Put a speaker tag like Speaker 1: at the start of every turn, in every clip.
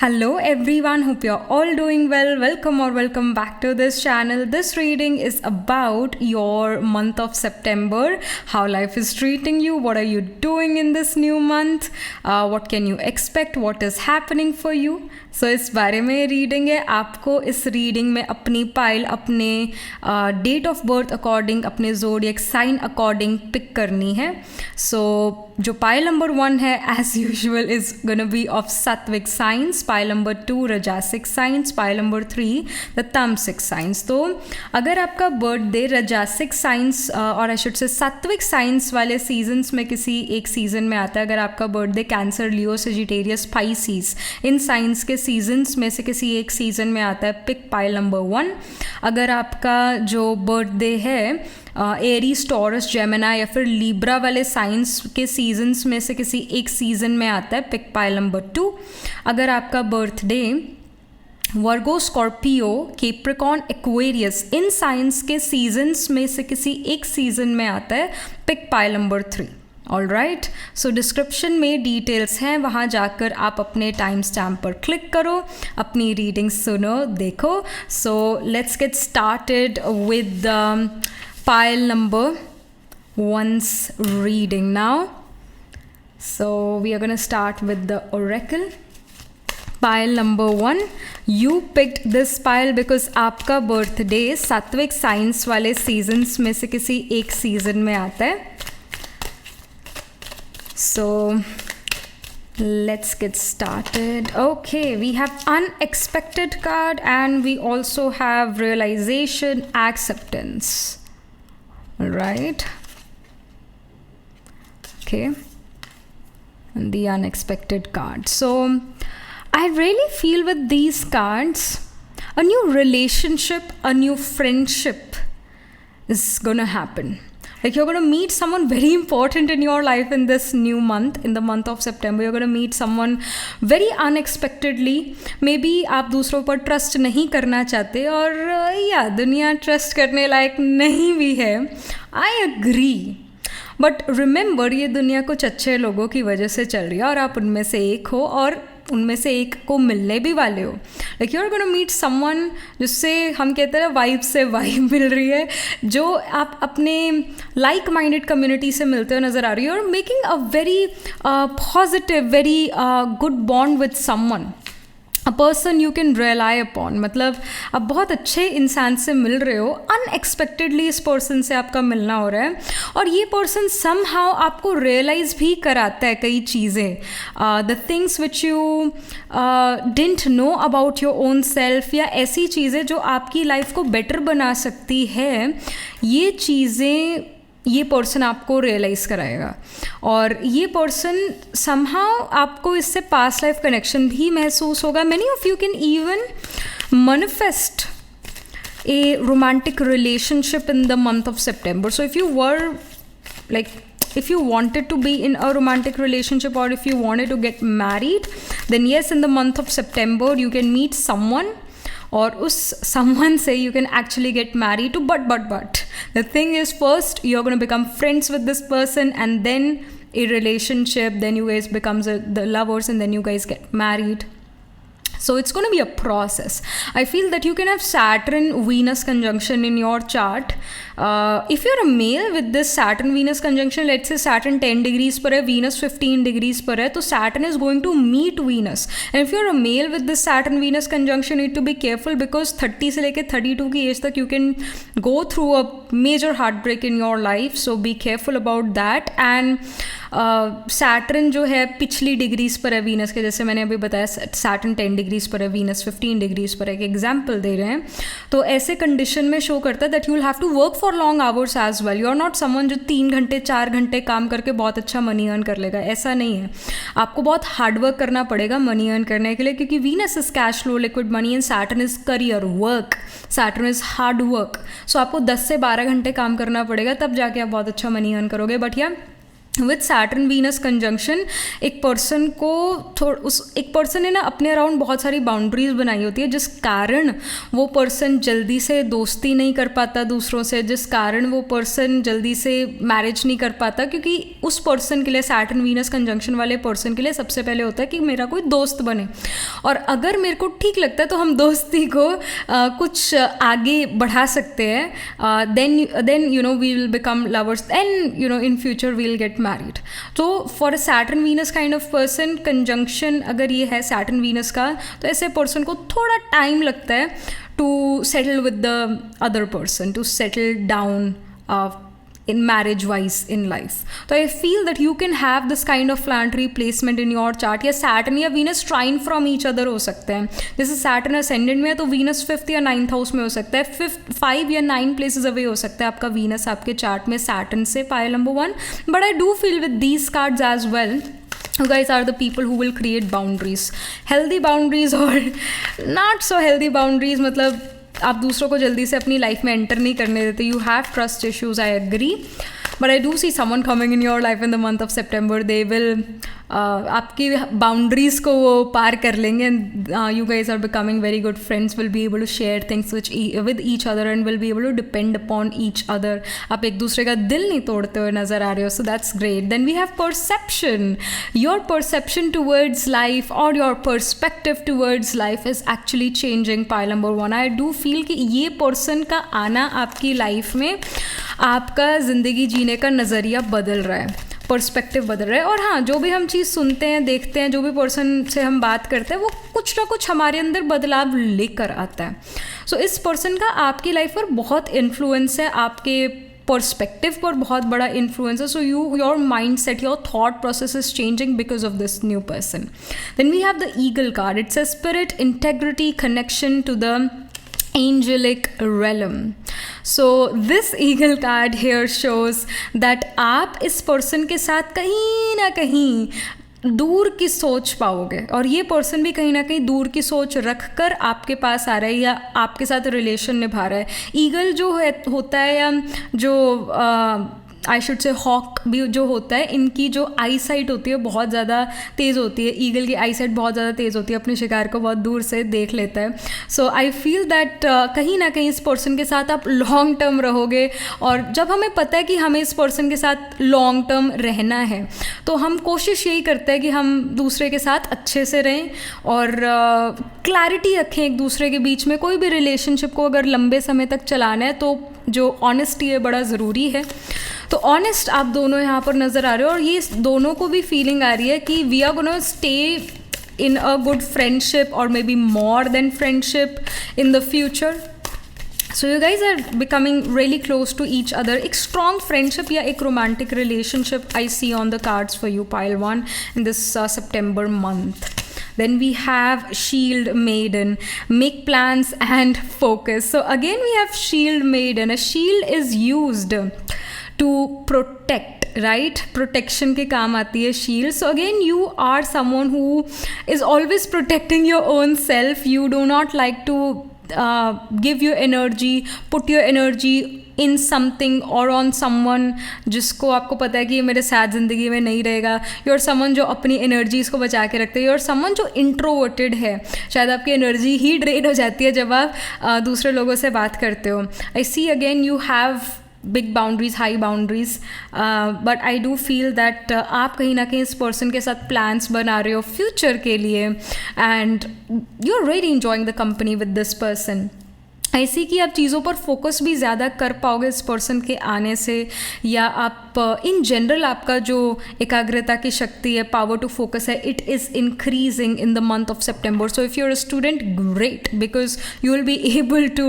Speaker 1: Hello everyone, hope you're all doing well. Welcome back to this channel. This reading is about your month of September, how life is treating you, what are you doing in this new month, what can you expect, what is happening for you. सो इस बारे में reading है. आपको इस reading में अपनी pile अपने date of birth according, अपने ज़ोडिएक साइन अकॉर्डिंग पिक करनी है. सो जो पाइल नंबर 1 है as usual is gonna be of sattvic science, pile number 2 rajasic science, pile number 3 the tamasic science. तो अगर आपका बर्थडे रजासिक साइंस और आई शुड से सात्विक साइंस वाले सीजन्स में किसी एक सीजन में आता है, अगर आपका बर्थडे कैंसर, लियो, सेजिटेरियस, स्पाइसीज इन साइंस के सीजन्स में से किसी एक सीजन में आता है, पिक पाइल नंबर 1. अगर आपका जो बर्थडे है एरीज, टॉरस, जेमिना या फिर लिब्रा वाले साइंस के सीजन्स में से किसी एक सीजन में आता है, पिक पाइल नंबर 2. अगर आपका birthday Virgo, Scorpio, Capricorn, Aquarius in science के सीजन्स में से किसी एक सीजन में आता है, pick pile number 3. All right, so description में डिटेल्स हैं, वहाँ जाकर आप अपने टाइम स्टैम्प पर क्लिक करो, अपनी रीडिंग सुनो, देखो. सो let's get started with pile number 1's reading now. So we are going to start with the oracle. Pile number 1, you picked this pile because आपका बर्थडे सात्विक साइंस वाले seasons में से किसी एक सीजन में आता है. So let's get started. Okay, we have unexpected card and we also have realization, acceptance. Right, okay, and the unexpected card. So I really feel with these cards a new relationship, a new friendship is gonna happen. Like you're going to meet someone very important in your life in this new month, in the month of September. You're going to meet someone very unexpectedly. Maybe आप दूसरों पर trust नहीं करना चाहते और या दुनिया trust करने लायक नहीं भी है. आई एग्री, बट रिमेंबर ये दुनिया कुछ अच्छे लोगों की वजह से चल रही है और आप उनमें से एक हो और उनमें से एक को मिलने भी वाले हो. Like you are gonna meet someone जिससे हम कहते हैं वाइब से वाइब मिल रही है, जो आप अपने लाइक माइंडेड कम्युनिटी से मिलते हो नज़र आ रही है. और making a very positive, very good bond with someone, a person you can rely upon. मतलब आप बहुत अच्छे इंसान से मिल रहे हो, अनएक्सपेक्टेडली इस पर्सन से आपका मिलना हो रहा है और ये पर्सन समहाउ आपको रियलाइज़ भी कराता है कई चीज़ें, the things which you didn't know about your own self, या ऐसी चीज़ें जो आपकी लाइफ को बेटर बना सकती है. ये चीज़ें ये पर्सन आपको रियलाइज़ कराएगा और ये पर्सन समहाउ आपको इससे पास्ट लाइफ कनेक्शन भी महसूस होगा. Many of you can even manifest A romantic relationship in the month of September. So if you were like, if you wanted to be in a romantic relationship or if you wanted to get married, then yes, in the month of September you can meet someone और उस someone से you can actually get married to. But the thing is, first you're going to become friends with this person and then a relationship, then you guys becomes the lovers and then you guys get married. So it's going to be a process. I feel that you can have Saturn Venus conjunction in your chart. If you're a male with this Saturn Venus conjunction, let's say Saturn 10 degrees पर है, Venus 15 degrees पर है, तो Saturn is going to meet Venus. And if you're a male with this Saturn Venus conjunction, you need to be careful because 30 से लेके 32 की as तक you can go through a major heartbreak in your life. So be careful about that. And Saturn जो है पिछली degrees पर है Venus के, जैसे मैंने अभी बताया सैटर्न 10 डिग्रीज पर है, वीनस 15 डिग्रीज पर है, एक एग्जाम्पल दे रहे हैं. तो ऐसे कंडीशन में शो करता है that you will have to work for long hours as well. You are not someone जो 3 घंटे 4 घंटे काम करके बहुत अच्छा मनी अर्न कर लेगा, ऐसा नहीं है. आपको बहुत हार्डवर्क करना पड़ेगा मनी अर्न करने के लिए, क्योंकि Venus is cash flow, liquid money, and Saturn is career work, Saturn is hard work. So आपको 10 से 12 घंटे काम करना पड़ेगा, तब जाके आप बहुत अच्छा मनी अर्न करोगे. बट या विथ सैटर्न वीनस कंजंक्शन एक पर्सन को एक पर्सन ने ना अपने अराउंड बहुत सारी बाउंड्रीज बनाई होती है, जिस कारण वो पर्सन जल्दी से दोस्ती नहीं कर पाता दूसरों से, जिस कारण वो पर्सन जल्दी से मैरिज नहीं कर पाता, क्योंकि उस पर्सन के लिए, सैटर्न वीनस कंजंक्शन वाले पर्सन के लिए सबसे पहले होता है कि मेरा कोई दोस्त बने, और अगर मेरे को ठीक लगता है तो हम दोस्ती को कुछ आगे बढ़ा सकते हैं, then you know we will become lovers and you know in future we will get married. तो for a Saturn Venus kind of person, conjunction अगर ये है सैटर्न वीनस का, तो ऐसे पर्सन को थोड़ा टाइम लगता है to settle with the other person, to settle down in marriage wise in life. So I feel that you can have this kind of planetary placement in your chart, या Saturn या Venus trine from each other हो सकते हैं. जैसे Saturn ascendant में है तो Venus 5th या 9th हाउस में हो सकता है, 5 या 9 places away हो सकता है आपका Venus आपके चार्ट में Saturn से, pile number 1. But I do feel with these cards as well, you guys are the people who will create boundaries, healthy boundaries or not so healthy boundaries. मतलब आप दूसरों को जल्दी से अपनी लाइफ में एंटर नहीं करने देते. You have trust issues, I agree, but I do see someone coming in your life in the month of September. They will आपकी बाउंड्रीज को वो पार कर लेंगे, and you guys are becoming very good friends, will be able to share things with each other and will be able to depend upon each other. आप एक दूसरे का दिल नहीं तोड़ते हुए नजर आ रहे हो, so that's great. Then we have perception. Your perception towards life और your perspective towards life is actually changing. Pile number 1, I do feel कि ये पर्सन का आना आपकी लाइफ में आपका ज़िंदगी जीने का नज़रिया बदल रहा है, पर्सपेक्टिव बदल रहा है. और हाँ, जो भी हम चीज़ सुनते हैं, देखते हैं, जो भी पर्सन से हम बात करते हैं, वो कुछ ना कुछ हमारे अंदर बदलाव लेकर आता है. सो इस पर्सन का आपकी लाइफ पर बहुत इन्फ्लुएंस है, आपके पर्सपेक्टिव पर बहुत बड़ा इन्फ्लुएंस है. So your mind set, your thought process is changing because of this new person. Then we have the eagle card. It's a spirit, integrity, connection to the angelic realm. So this eagle card here shows that आप इस person के साथ कहीं ना कहीं दूर की सोच पाओगे, और ये पर्सन भी कहीं ना कहीं दूर की सोच रख कर आपके पास आ रहा है या आपके साथ रिलेशन निभा रहा है. ईगल जो है होता है, या जो आई शुड से हॉक भी जो होता है, इनकी जो आई साइट होती है बहुत ज़्यादा तेज़ होती है. ईगल की आई साइट बहुत ज़्यादा तेज़ होती है, अपने शिकार को बहुत दूर से देख लेता है. सो आई फील दैट कहीं ना कहीं इस पर्सन के साथ आप लॉन्ग टर्म रहोगे, और जब हमें पता है कि हमें इस पर्सन के साथ लॉन्ग टर्म रहना है, तो हम कोशिश यही करते हैं कि हम दूसरे के साथ अच्छे से रहें और क्लैरिटी रखें एक दूसरे के बीच में. कोई भी रिलेशनशिप को अगर लंबे समय तक चलाना है तो जो ऑनेस्टी है बड़ा ज़रूरी है. तो ऑनेस्ट आप दोनों यहाँ पर नज़र आ रहे हो, और ये दोनों को भी फीलिंग आ रही है कि we are gonna stay in a good friendship और maybe more than friendship in the future. So you guys are becoming really close to each other. एक स्ट्रॉन्ग फ्रेंडशिप या एक romantic relationship I see on the cards for you, pile 1, in this September month. Then we have Shield Maiden, make plans and focus. So again we have Shield Maiden. A shield is used to protect, right? Protection के काम आती है shield. So again you are someone who is always protecting your own self. You do not like to give your energy, put your energy in something और on someone जिसको आपको पता है कि ये मेरे साथ ज़िंदगी में नहीं रहेगा. यू आर समवन जो अपनी एनर्जीज़ को बचा के रखते हैं. यू आर समवन जो इंट्रोवर्टेड है. शायद आपकी एनर्जी ही ड्रेन हो जाती है जब आप दूसरे लोगों से बात करते हो. I see again you have big boundaries, high boundaries, but I do feel that आप कहीं ना कहीं इस पर्सन के साथ प्लान्स बना रहे हो फ्यूचर के लिए, and you are really enjoying the company with this person. ऐसी कि आप चीज़ों पर फोकस भी ज़्यादा कर पाओगे इस पर्सन के आने से, या आप इन जनरल आपका जो एकाग्रता की शक्ति है, पावर टू फोकस है, it is increasing in the month of September. So if you are a student, great, because you will be able to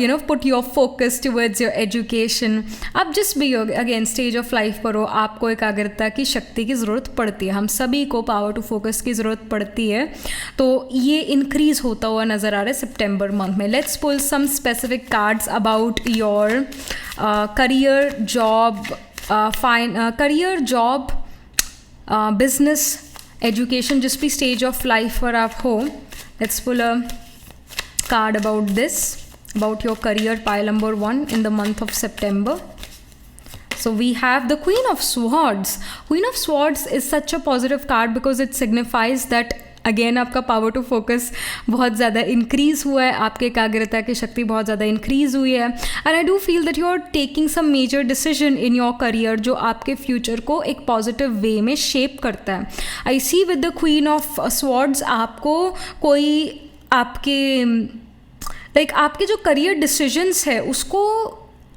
Speaker 1: you know put your focus towards your education. आप जिस भी again stage of life पर हो, आपको एकाग्रता की शक्ति की ज़रूरत पड़ती है. हम सभी को पावर टू फोकस की ज़रूरत पड़ती है, तो ये इंक्रीज़ होता हुआ नज़र आ रहा है सितंबर मंथ में. Let's pull some specific cards about your career, job, career, job, business, education, जिस भी stage of life पर आप हो. Let's pull a card about this, about your career, pile number 1 in the month of September. So we have the Queen of Swords. Queen of Swords is such a positive card because it signifies that again आपका power to focus बहुत ज़्यादा increase हुआ है, आपके एकाग्रता की शक्ति बहुत ज़्यादा इंक्रीज़ हुई है. And I do feel that you are taking some major decision in your career जो आपके फ्यूचर को एक पॉजिटिव वे में शेप करता है. I see with the queen of swords आपको कोई आपके आपके जो करियर डिसीजंस है उसको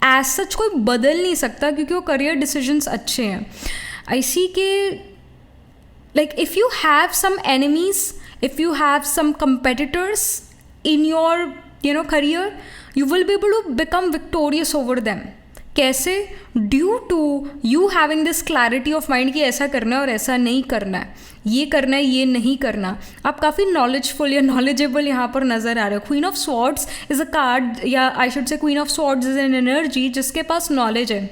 Speaker 1: एज सच कोई बदल नहीं सकता क्योंकि वो करियर डिसीजंस अच्छे हैं. आई सी के if you have some enemies, if you have some competitors in your career, you will be able to become victorious over them. कैसे? Due to you having this clarity of mind कि ऐसा करना है और ऐसा नहीं करना है, ये करना है ये नहीं करना. आप काफ़ी नॉलेजफुल या नॉलेजेबल यहाँ पर नज़र आ रहे हो. Queen of swords is a card, या I should say queen of swords is an energy जिसके पास नॉलेज है,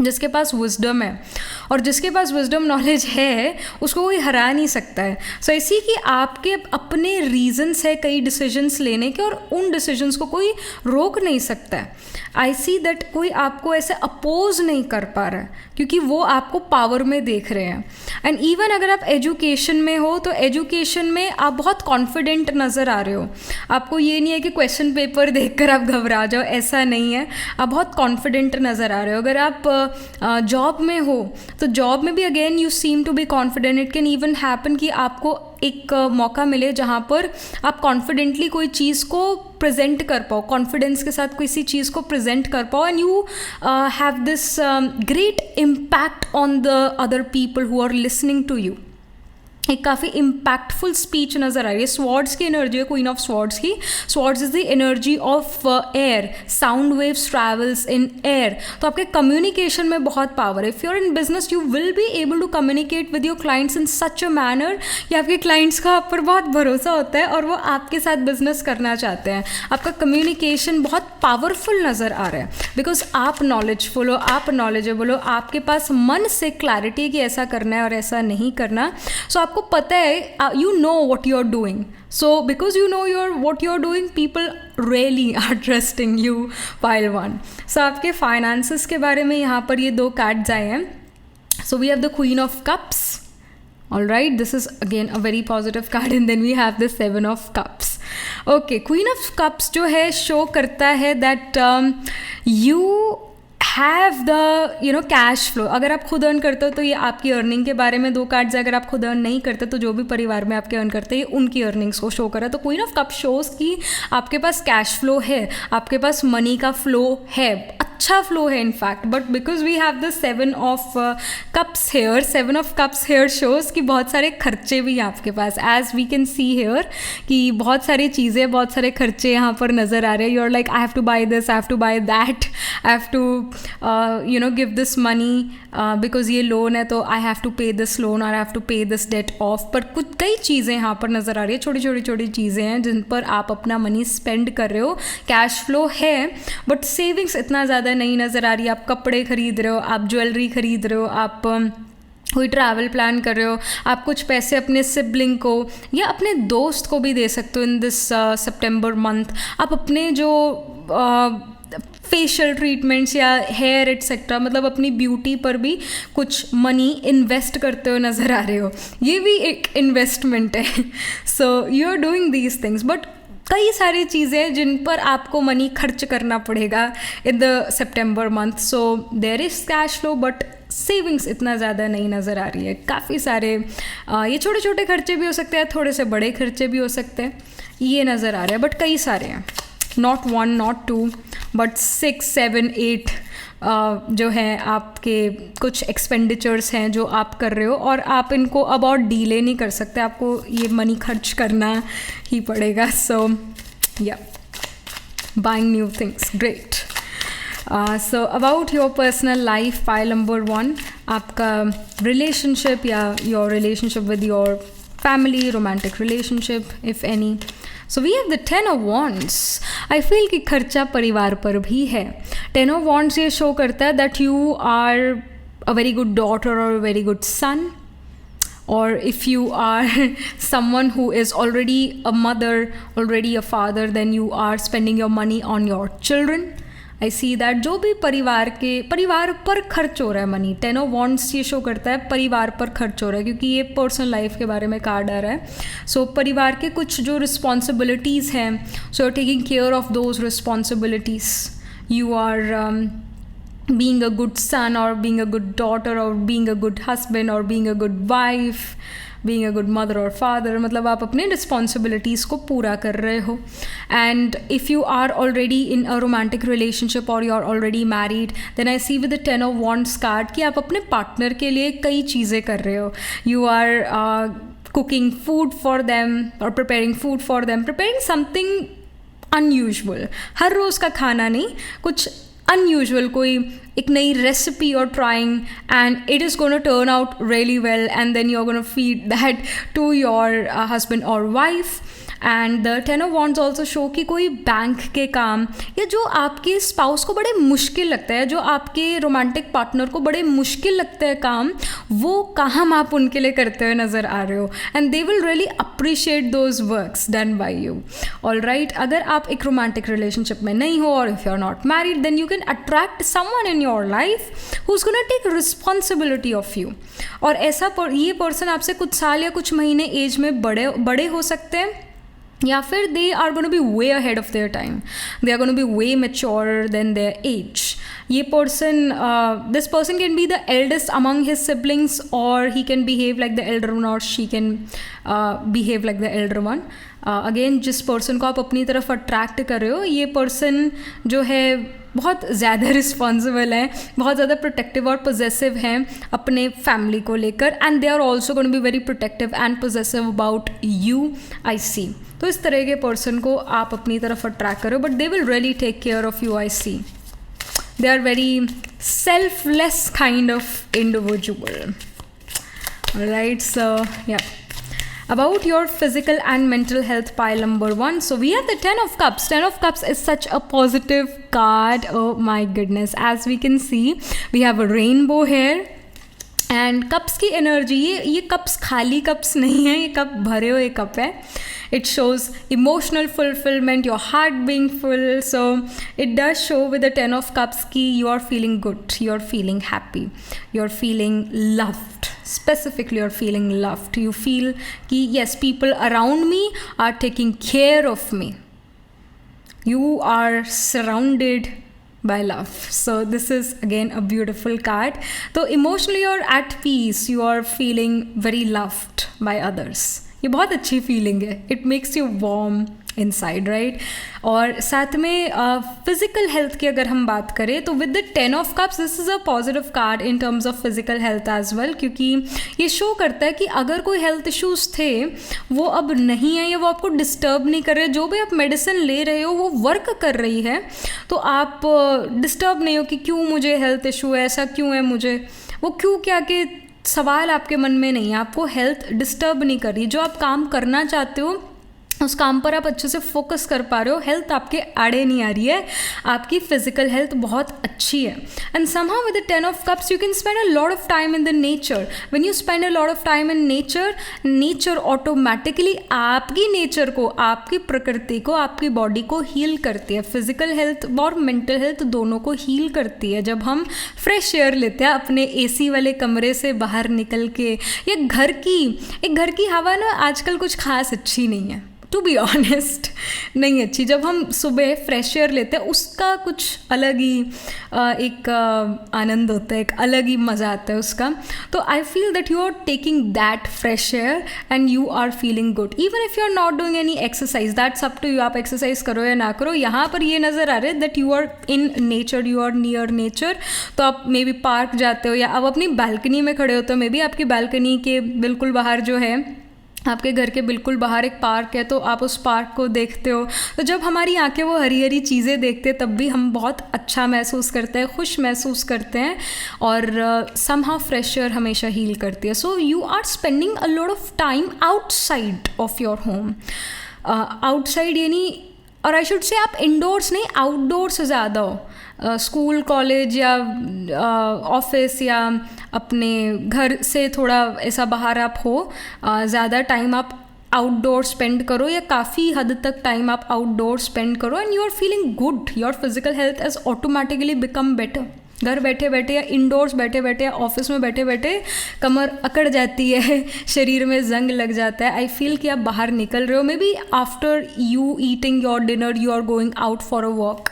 Speaker 1: जिसके पास विजडम है, और जिसके पास विजडम नॉलेज है उसको कोई हरा नहीं सकता है. सो ऐसी कि आपके अपने रीजंस है कई डिसीजंस लेने के और उन डिसीजंस को कोई रोक नहीं सकता है. आई सी दैट कोई आपको ऐसे अपोज नहीं कर पा रहा है क्योंकि वो आपको पावर में देख रहे हैं. एंड इवन अगर आप एजुकेशन में हो तो एजुकेशन में आप बहुत कॉन्फिडेंट नज़र आ रहे हो. आपको ये नहीं है कि क्वेश्चन पेपर देखकर आप घबरा जाओ, ऐसा नहीं है. आप बहुत कॉन्फिडेंट नज़र आ रहे हो. अगर आप जॉब में हो तो जॉब में भी again you seem to be confident. It can even happen कि आपको एक मौका मिले जहाँ पर आप कॉन्फिडेंटली कोई चीज़ को प्रेजेंट कर पाओ, कॉन्फिडेंस के साथ किसी चीज़ को प्रेजेंट कर पाओ, and you have this great impact on the other people who are listening to you. एक काफ़ी इम्पैक्टफुल स्पीच नज़र आ रही है. स्वॉर्ड्स की एनर्जी है क्वीन ऑफ स्वॉर्ड्स की. Swords is the energy of air. Sound waves travels in air. तो आपके कम्युनिकेशन में बहुत पावर है. If you are in business you will be able to communicate with your clients in such a manner कि आपके clients का आप पर बहुत भरोसा होता है और वो आपके साथ बिजनेस करना चाहते हैं. आपका कम्युनिकेशन बहुत पावरफुल नज़र आ रहा है बिकॉज आप नॉलेजफुल हो, आप नॉलेजेबल हो, आपके पास मन से क्लैरिटी है कि ऐसा करना है और ऐसा नहीं करना. सो आपको पता है, you know what you are doing. So because you know what you are doing, people really are trusting you. Pile one. So आपके फाइनेंसेस के बारे में यहाँ पर ये दो कार्ड्स आए हैं. So we have the queen of cups. All right, this is again a very positive card, and then we have the Seven of Cups. Okay, Queen of Cups जो है शो करता है that you have the cash flow. अगर आप खुद earn करते हो तो ये आपकी अर्निंग के बारे में दो कार्ड्स है. अगर आप खुद अर्न नहीं करते तो जो भी परिवार में आपके अर्न करते हैं उनकी अर्निंग्स को शो करा. तो क्वीन ऑफ कप शोज कि आपके पास कैश फ्लो है, आपके पास मनी का फ्लो है, अच्छा फ्लो है in fact. But because we have the seven of cups here, seven of cups here shows कि बहुत सारे खर्चे भी हैं आपके पास. As we can see here कि बहुत सारी चीज़ें, बहुत सारे खर्चे यहाँ पर नज़र आ रहे हैं. You are like I have to buy this, I have to buy that, I have to give this money because ये लोन है तो I have to pay this loan or I have to pay this debt off. पर कुछ कई चीज़ें यहाँ पर नज़र आ रही है, छोटी चीज़ें हैं जिन पर आप अपना मनी स्पेंड कर रहे हो. कैश फ्लो है बट सेविंग्स इतना ज़्यादा नहीं नज़र आ रही. आप कपड़े खरीद रहे हो, आप ज्वेलरी खरीद रहे हो, आप कोई ट्रैवल प्लान कर रहे हो, आप कुछ पैसे अपने सिबलिंग को या अपने दोस्त को भी दे सकते हो इन दिस सितंबर मंथ. आप अपने जो फेशियल ट्रीटमेंट्स या हेयर एटसेट्रा, मतलब अपनी ब्यूटी पर भी कुछ मनी इन्वेस्ट करते हो नज़र आ रहे हो. ये भी एक इन्वेस्टमेंट है. So you are doing these things. But कई सारी चीज़ें जिन पर आपको मनी खर्च करना पड़ेगा in the September month. So there is cash flow but savings इतना ज़्यादा नहीं नज़र आ रही है. काफ़ी सारे ये छोटे छोटे खर्चे भी हो सकते हैं, थोड़े से बड़े खर्चे भी हो सकते हैं, ये नज़र आ रहा है. बट कई सारे हैं, not one not two but 6, 7, 8 जो हैं आपके कुछ एक्सपेंडिचर्स हैं जो आप कर रहे हो और आप इनको अब और डीले नहीं कर सकते. आपको ये मनी खर्च करना ही पड़ेगा. सो या buying new things, great. So about your personal life, pile number 1, आपका रिलेशनशिप या your relationship with your family, romantic relationship if any. So we have the 10 of wands. I feel कि खर्चा परिवार पर भी है. 10 ऑफ वॉन्ड्स ये show करता है that you are a very good daughter और a very good son, or if you are someone who is already a mother, already a father, then you are spending your money on your children. I see that जो भी परिवार पर खर्च हो रहा है money, 10 of wands ये show करता है परिवार पर खर्च हो रहा है, क्योंकि ये पर्सनल लाइफ के बारे में कार्ड आ रहा है. सो परिवार के कुछ जो रिस्पॉन्सिबिलिटीज़ हैं, so you are taking care of those responsibilities. You are being a good son or being a good daughter or being a good husband or being a good wife, being a good mother or father. मतलब आप अपने responsibilities को पूरा कर रहे हो. And if you are already in a romantic relationship or you are already married, then I see with the 10 of wands card कि आप अपने partner के लिए कई चीज़ें कर रहे हो. You are cooking food for them or preparing food for them, preparing something unusual. हर रोज़ का खाना नहीं, कुछ unusual, कोई एक नई रेसिपी और trying, and it is gonna turn out really well, and then you are gonna feed that to your husband और wife. And the 10 of wands also show कि कोई बैंक के काम या जो आपके स्पाउस को बड़े मुश्किल लगता है, जो आपके रोमांटिक पार्टनर को बड़े मुश्किल लगता है काम, वो काम आप उनके लिए करते हुए नज़र आ रहे हो. And they will really appreciate those works done by you. All right, अगर आप एक रोमांटिक रिलेशनशिप में नहीं हो और if you are not married, then you can attract someone in your life who is gonna take responsibility of you. और ये person आपसे कुछ साल या कुछ महीने एज में बड़े हो सकते हैं, या फिर they are going to be way ahead of their time. They are going to be way maturer than their age. ये person, this person can be the eldest among his siblings, or he can behave like the elder one, or she can behave like the elder one. Again, जिस person को आप अपनी तरफ attract कर रहे हो, ये person जो है बहुत ज़्यादा रिस्पॉन्सिबल हैं, बहुत ज़्यादा प्रोटेक्टिव और पोजेसिव हैं अपने फैमिली को लेकर, and they are also going to be very protective and possessive about you. I see. तो इस तरह के पर्सन को आप अपनी तरफ अट्रैक्ट करो, but they will really take care of you. I see. They are very selfless kind of individual. Right, so yeah. About your physical and mental health, pile number 1. So we have the 10 of cups. 10 of cups is such a positive card. Oh my goodness. As we can see, we have a rainbow here. And cups की energy, ये cups खाली cups नहीं है, ये cup भरे हुए cup है. It shows emotional fulfillment, your heart being full. So it does show with the 10 of cups कि you are feeling good, you are feeling happy, you are feeling loved. Specifically, you're feeling loved. You feel कि yes, people around me are taking care of me. You are surrounded by love. So this is again a beautiful card. So emotionally you're at peace. You are feeling very loved by others. ये बहुत अच्छी feeling है. It makes you warm inside, right? और साथ में physical health की अगर हम बात करें तो with the 10 of cups this is a positive card in terms of physical health as well, क्योंकि ये शो करता है कि अगर कोई हेल्थ इश्यूज़ थे वो अब नहीं है या वो आपको डिस्टर्ब नहीं कर रहे, जो भी आप मेडिसिन ले रहे हो वो वर्क कर रही है, तो आप डिस्टर्ब नहीं हो कि क्यों मुझे हेल्थ इशू है, ऐसा क्यों है मुझे, वो क्यों क्या के सवाल आपके मन में नहीं है. आपको हेल्थ डिस्टर्ब नहीं कर रही. जो आप काम करना चाहते हो उस काम पर आप अच्छे से फोकस कर पा रहे हो. हेल्थ आपके आड़े नहीं आ रही है, आपकी फिजिकल हेल्थ बहुत अच्छी है. And somehow with the 10 of cups you can spend a lot of time in the nature. When you spend a lot of time in nature, nature automatically आपकी नेचर को, आपकी प्रकृति को, आपकी बॉडी को हील करती है. फिजिकल हेल्थ और मेंटल हेल्थ दोनों को हील करती है. जब हम फ्रेश एयर लेते हैं अपने एसी वाले कमरे से बाहर निकल के, या घर की हवा ना आजकल कुछ खास अच्छी नहीं है, टू बी ऑनेस्ट नहीं अच्छी. जब हम सुबह फ्रेश एयर लेते हैं उसका कुछ अलग ही एक आनंद होता है, एक अलग ही मज़ा आता है उसका. तो I feel that you are taking that fresh air and you are feeling good. Even if you are not doing any exercise, that's up to you. आप एक्सरसाइज करो या ना करो, यहाँ पर ये नज़र आ रहा है that you are in nature, you are near nature. तो आप मे बी पार्क जाते हो या आप अपनी बालकनी में खड़े होते हो, मे बी आपकी बालकनी के बिल्कुल बाहर जो है, आपके घर के बिल्कुल बाहर एक पार्क है, तो आप उस पार्क को देखते हो. तो जब हमारी आंखें वो हरी हरी चीज़ें देखते हैं तब भी हम बहुत अच्छा महसूस करते हैं, खुश महसूस करते हैं, और समहाउ फ्रेश एयर हमेशा हील करती है. So you are spending a lot of time outside of your home. Outside यानी, और आई शुड से आप इंडोर्स नहीं, आउटडोर्स ज़्यादा हो. स्कूल, कॉलेज या ऑफिस या अपने घर से थोड़ा ऐसा बाहर आप हो, ज़्यादा टाइम आप आउटडोर स्पेंड करो या काफ़ी हद तक टाइम आप आउटडोर स्पेंड करो and you are feeling good, your physical health has automatically become better. घर बैठे बैठे या इंडोर्स बैठे बैठे या ऑफिस में बैठे बैठे कमर अकड़ जाती है, शरीर में जंग लग जाता है. आई फील कि आप बाहर निकल रहे हो, maybe after you eating your dinner you are going out for a walk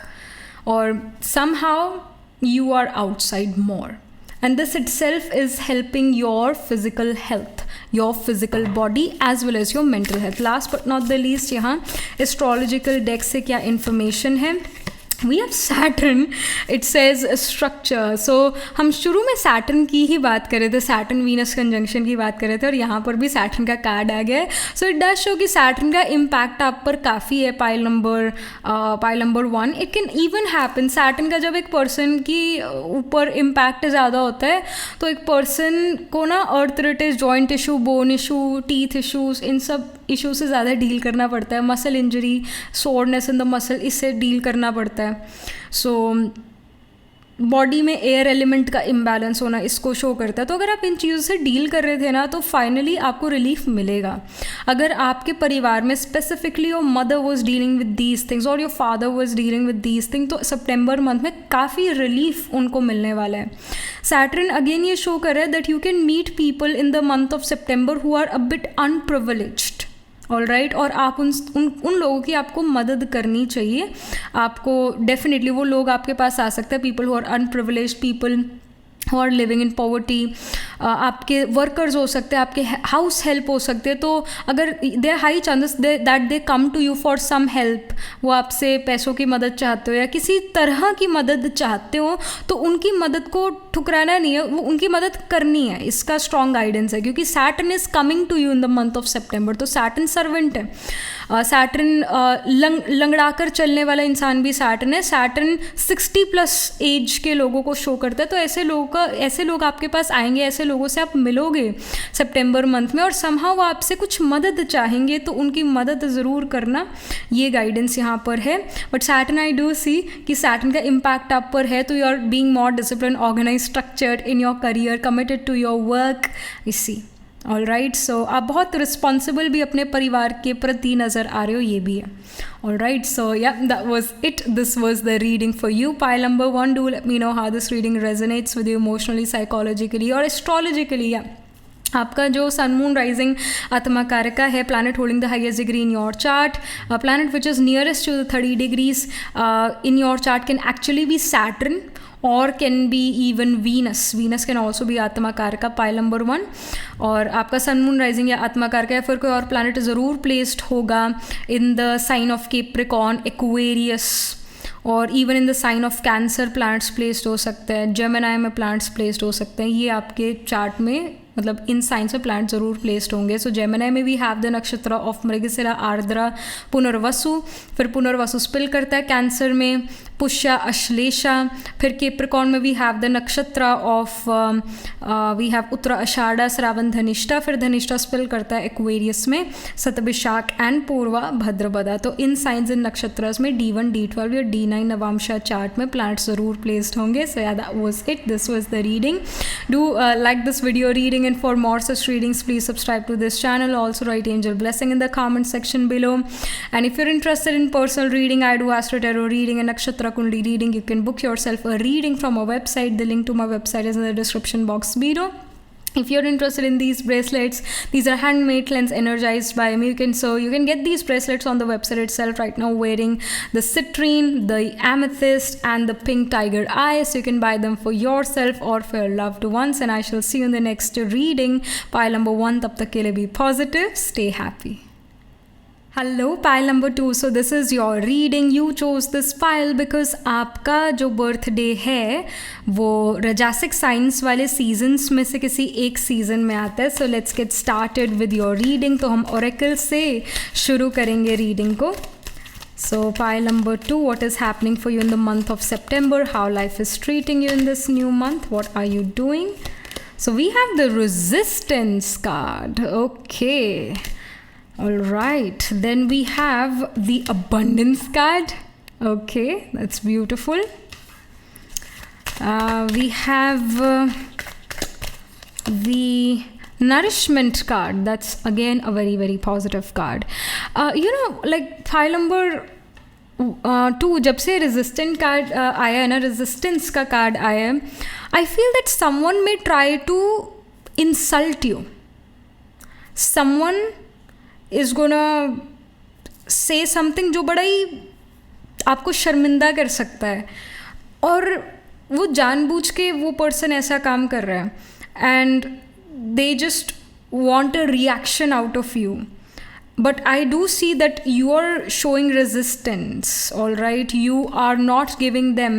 Speaker 1: और somehow you are outside more, and this itself is helping your physical health, your physical body as well as your mental health. Last but not the least, यहाँ astrological deck से क्या information है. We have Saturn, it says structure. So हम शुरू में Saturn की ही बात कर रहे थे, Saturn Venus conjunction की बात कर रहे थे और यहाँ पर भी Saturn का कार्ड आ गया है. So it does show कि Saturn का impact आप पर काफ़ी है. pile number 1, it can even happen. Saturn का जब एक person की ऊपर impact ज़्यादा होता है तो एक person को ना arthritis, joint issue, bone issue, teeth issues, इन सब इशू से ज़्यादा डील करना पड़ता है. Muscle injury, soreness in the muscle, इससे डील करना पड़ता है. सो बॉडी में एयर एलिमेंट का इम्बैलेंस होना इसको शो करता है. तो अगर आप इन चीज़ों से डील कर रहे थे ना तो फाइनली आपको रिलीफ मिलेगा. अगर आपके परिवार में specifically your mother was dealing with these things और your father was dealing with these things तो सितंबर मंथ में काफ़ी रिलीफ उनको मिलने वाला है. सैटर्न अगेन ये शो कर रहा है that you can meet people in the month of September who are a bit underprivileged. All right, और आप उन लोगों की आपको मदद करनी चाहिए. आपको डेफिनेटली वो लोग आपके पास आ सकते हैं, people who are underprivileged, people who are living in poverty. आपके वर्कर्स हो सकते हैं, आपके हाउस हेल्प हो सकते हैं. तो अगर they are high chances that they come to you for some help, वो आपसे पैसों की मदद चाहते हो या किसी तरह की मदद चाहते हो तो उनकी मदद को ठुकराना नहीं है, वो उनकी मदद करनी है. इसका स्ट्रॉन्ग गाइडेंस है क्योंकि Saturn is coming to you in the month of सितंबर. तो सैटर्न सर्वेंट है. सैटर्न लंगड़ा कर चलने वाला इंसान भी सैटर्न है. सैटर्न 60+ एज के लोगों को शो करता है. तो ऐसे लोग आपके पास आएंगे, ऐसे लोगों से आप मिलोगे सितंबर मंथ में और समहाउ वो आपसे कुछ मदद चाहेंगे तो उनकी मदद ज़रूर करना. ये गाइडेंस यहाँ पर है. But Saturn I do see कि सैटर्न का इम्पैक्ट आप पर है तो you are being more discipline, organise, structured in your career, committed to your work. इसी ऑल राइट. सो आप बहुत रिस्पॉन्सिबल भी अपने परिवार के प्रति नज़र आ रहे हो, ये भी है. All right, so yeah, that was it. This was the reading for you. Pile number 1, do let me know how this reading resonates with you emotionally, psychologically or astrologically. Yeah. आपका जो सन मून राइजिंग आत्मा कारका है, planet holding the highest degree in your chart, planet which is nearest to the 30 degrees in your chart can actually be Saturn और can be even Venus can also B आत्मा कारका, pile number 1. और आपका sun moon rising या आत्मा कारका या फिर कोई और प्लानट ज़रूर प्लेस्ड होगा in the sign of Capricorn, Aquarius और even in the sign of Cancer planets placed हो सकते हैं. जेमिनी में प्लानट्स प्लेस्ड हो सकते हैं. ये आपके चार्ट में मतलब इन साइन से प्लांट ज़रूर प्लेस्ड होंगे. सो जेमिनी में we have the nakshatra of Mrigashira, Ardra, Punarvasu. फिर पुनर्वसु स्पिल करता है कैंसर में, पुष्या, अश्लेषा. फिर कैप्रिकॉर्न में we have the nakshatra of we have Uttara, Ashadha, Shravana, Dhanishta. फिर धनिष्ठा स्पिल करता है एक्वेरियस में, शतभिषाक एंड पूर्वा, भद्रपदा. तो इन साइंस इन नक्षत्रस में D1, D12 या D9 नवांशा चार्ट में प्लांट ज़रूर प्लेस्ड होंगे. सो या that was it. This was the reading. Do like this video reading and for more such readings please subscribe to this channel. Also write angel blessing in the comment section below. And if you're interested in personal reading, I do astro tarot reading and nakshatra kundli reading. You can book yourself a reading from our website. The link to my website is in the description box below. If you're interested in these bracelets, these are handmade, cleansed, energized by me. You can get these bracelets on the website itself right now, wearing the citrine, the amethyst, and the pink tiger eye. So you can buy them for yourself or for your loved ones. And I shall see you in the next reading. Pile number 1. Tab tak ke liye be positive. Stay happy. Hello pile number 2. So this is your reading. You chose this pile because आपका जो birthday है वो रजासिक science वाले seasons में से किसी एक season में आता है. So let's get started with your reading. तो हम ओरेकल से शुरू करेंगे रीडिंग को. So pile number 2, what is happening for you in the month of September, how life is treating you in this new month, what are you doing. So we have the resistance card. Okay. All right, then we have the abundance card. Okay, that's beautiful. We have the nourishment card, that's again a very very positive card. Like file number 2, जब से resistant card आया है ना, resistance का card आया है, I feel that someone may try to insult you. Someone is gonna say something जो बड़ा ही आपको शर्मिंदा कर सकता है, और वो जानबूझ के वो पर्सन ऐसा काम कर रहा है, and they just want a reaction out of you. But I do see that you are showing resistance, all right? You are not giving them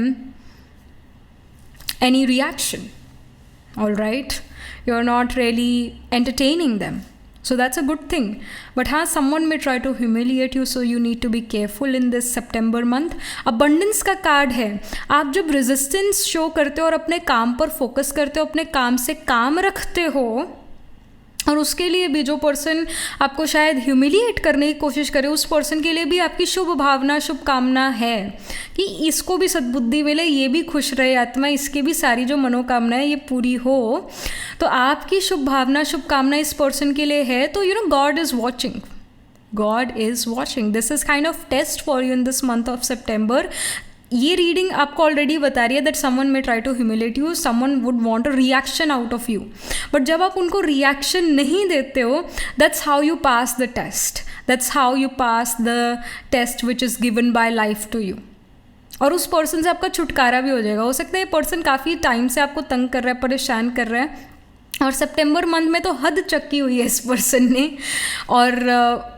Speaker 1: any reaction, all right? You're not really entertaining them. So that's a good thing. But someone may try to humiliate you, so you need to be careful in this September month. Abundance का card है. आप जब resistance show करते हो और अपने काम पर फोकस करते हो, अपने काम से काम रखते हो, और उसके लिए भी जो पर्सन आपको शायद ह्यूमिलिएट करने की कोशिश करे, उस पर्सन के लिए भी आपकी शुभ भावना, शुभकामना है कि इसको भी सद्बुद्धि मिले, ये भी खुश रहे आत्मा, इसकी भी सारी जो मनोकामना है ये पूरी हो. तो आपकी शुभ भावना, शुभकामना इस पर्सन के लिए है. तो God is watching. God is watching. This is kind of test for you in this month of September. ये रीडिंग आपको ऑलरेडी बता रही है that someone may try to humiliate you, someone would want a reaction out of you. But जब आप उनको reaction नहीं देते हो, that's how you pass the test. That's how you pass the test which is given by life to you. और उस person से आपका छुटकारा भी हो जाएगा. हो सकता है ये पर्सन काफ़ी टाइम से आपको तंग कर रहा है, परेशान कर रहा है, और सितंबर मंथ में तो हद चक्की हुई है इस पर्सन ने, और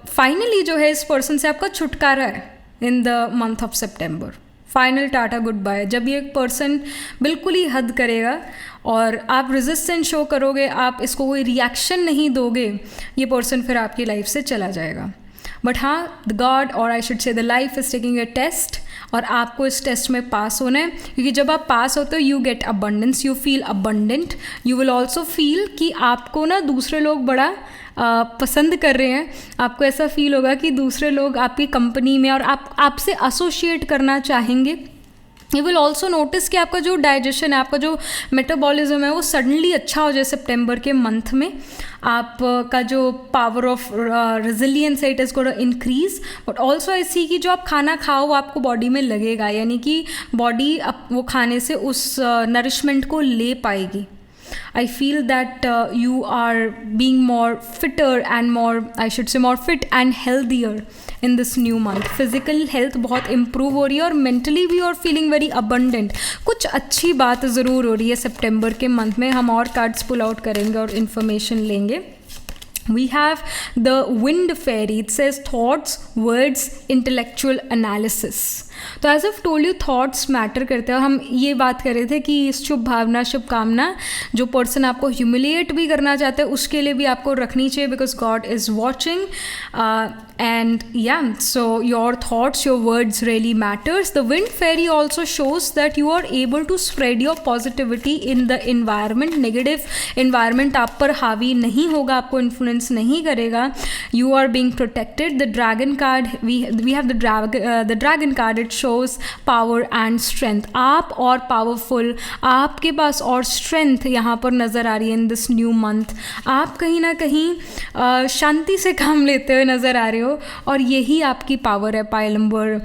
Speaker 1: फाइनली जो है इस पर्सन से आपका छुटकारा है in the month of September. Final tata goodbye. जब ये पर्सन बिल्कुल ही हद करेगा और आप रेजिस्टेंस शो करोगे, आप इसको कोई रिएक्शन नहीं दोगे, ये पर्सन फिर आपकी लाइफ से चला जाएगा. बट हाँ, द गॉड और I should say the life is taking a test, और आपको इस टेस्ट में पास होना है, क्योंकि जब आप पास होते हो you get abundance, you feel abundant. You will also feel कि आपको ना दूसरे लोग बड़ा पसंद कर रहे हैं. आपको ऐसा फील होगा कि दूसरे लोग आपकी कंपनी में और आपसे एसोसिएट करना चाहेंगे. यू विल ऑल्सो नोटिस कि आपका जो डाइजेशन है, आपका जो मेटाबॉलिज्म है, वो सडनली अच्छा हो जाए सितंबर के मंथ में. आपका जो पावर ऑफ रेजिलियंस है, it is gonna increase. But also I see कि जो आप खाना खाओ वो आपको बॉडी में लगेगा, यानी कि बॉडी वो खाने से उस नरिशमेंट को ले पाएगी. I feel that you are being more fitter and more fit and healthier in this new month. Physical health बहुत improve हो रही है, और mentally भी you are feeling very abundant. कुछ अच्छी बात ज़रूर हो रही है सितंबर के मंथ में. हम और कार्ड्स पुल आउट करेंगे और इन्फॉर्मेशन लेंगे. We have the wind fairy. It says thoughts, words, intellectual analysis. तो as of told you, thoughts matter करते हैं. हम ये बात कर रहे थे कि शुभ भावना, शुभकामना जो पर्सन आपको ह्यूमिलिएट भी करना चाहते हैं उसके लिए भी आपको रखनी चाहिए, because God is watching. And yeah so your thoughts, your words really matters. The wind fairy also shows that you are able to spread your positivity in the environment. Negative environment आप पर हावी नहीं होगा, आपको influence नहीं करेगा. You are being protected. The dragon card, we have the dragon card. It shows power and strength. आप और पावरफुल, आपके पास और स्ट्रेंथ यहाँ पर नज़र आ रही है इन दिस न्यू मंथ. आप कहीं ना कहीं शांति से काम लेते हुए नज़र आ रहे हो, और यही आपकी पावर है. पाइल नंबर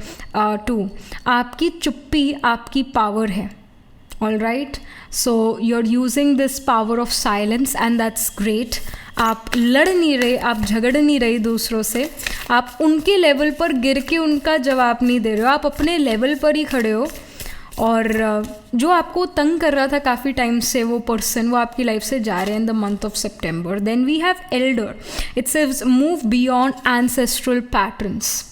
Speaker 1: 2, आपकी चुप्पी आपकी पावर है. All right, so you are using this power of silence and that's great. आप लड़ नहीं रहे, आप झगड़ नहीं रहे दूसरों से, आप उनके लेवल पर गिर के उनका जवाब नहीं दे रहे हो, आप अपने लेवल पर ही खड़े हो. और जो आपको तंग कर रहा था काफ़ी टाइम से वो पर्सन, वो आपकी लाइफ से जा रहे हैं in the month of September. Then we have elder. It saves move beyond ancestral patterns.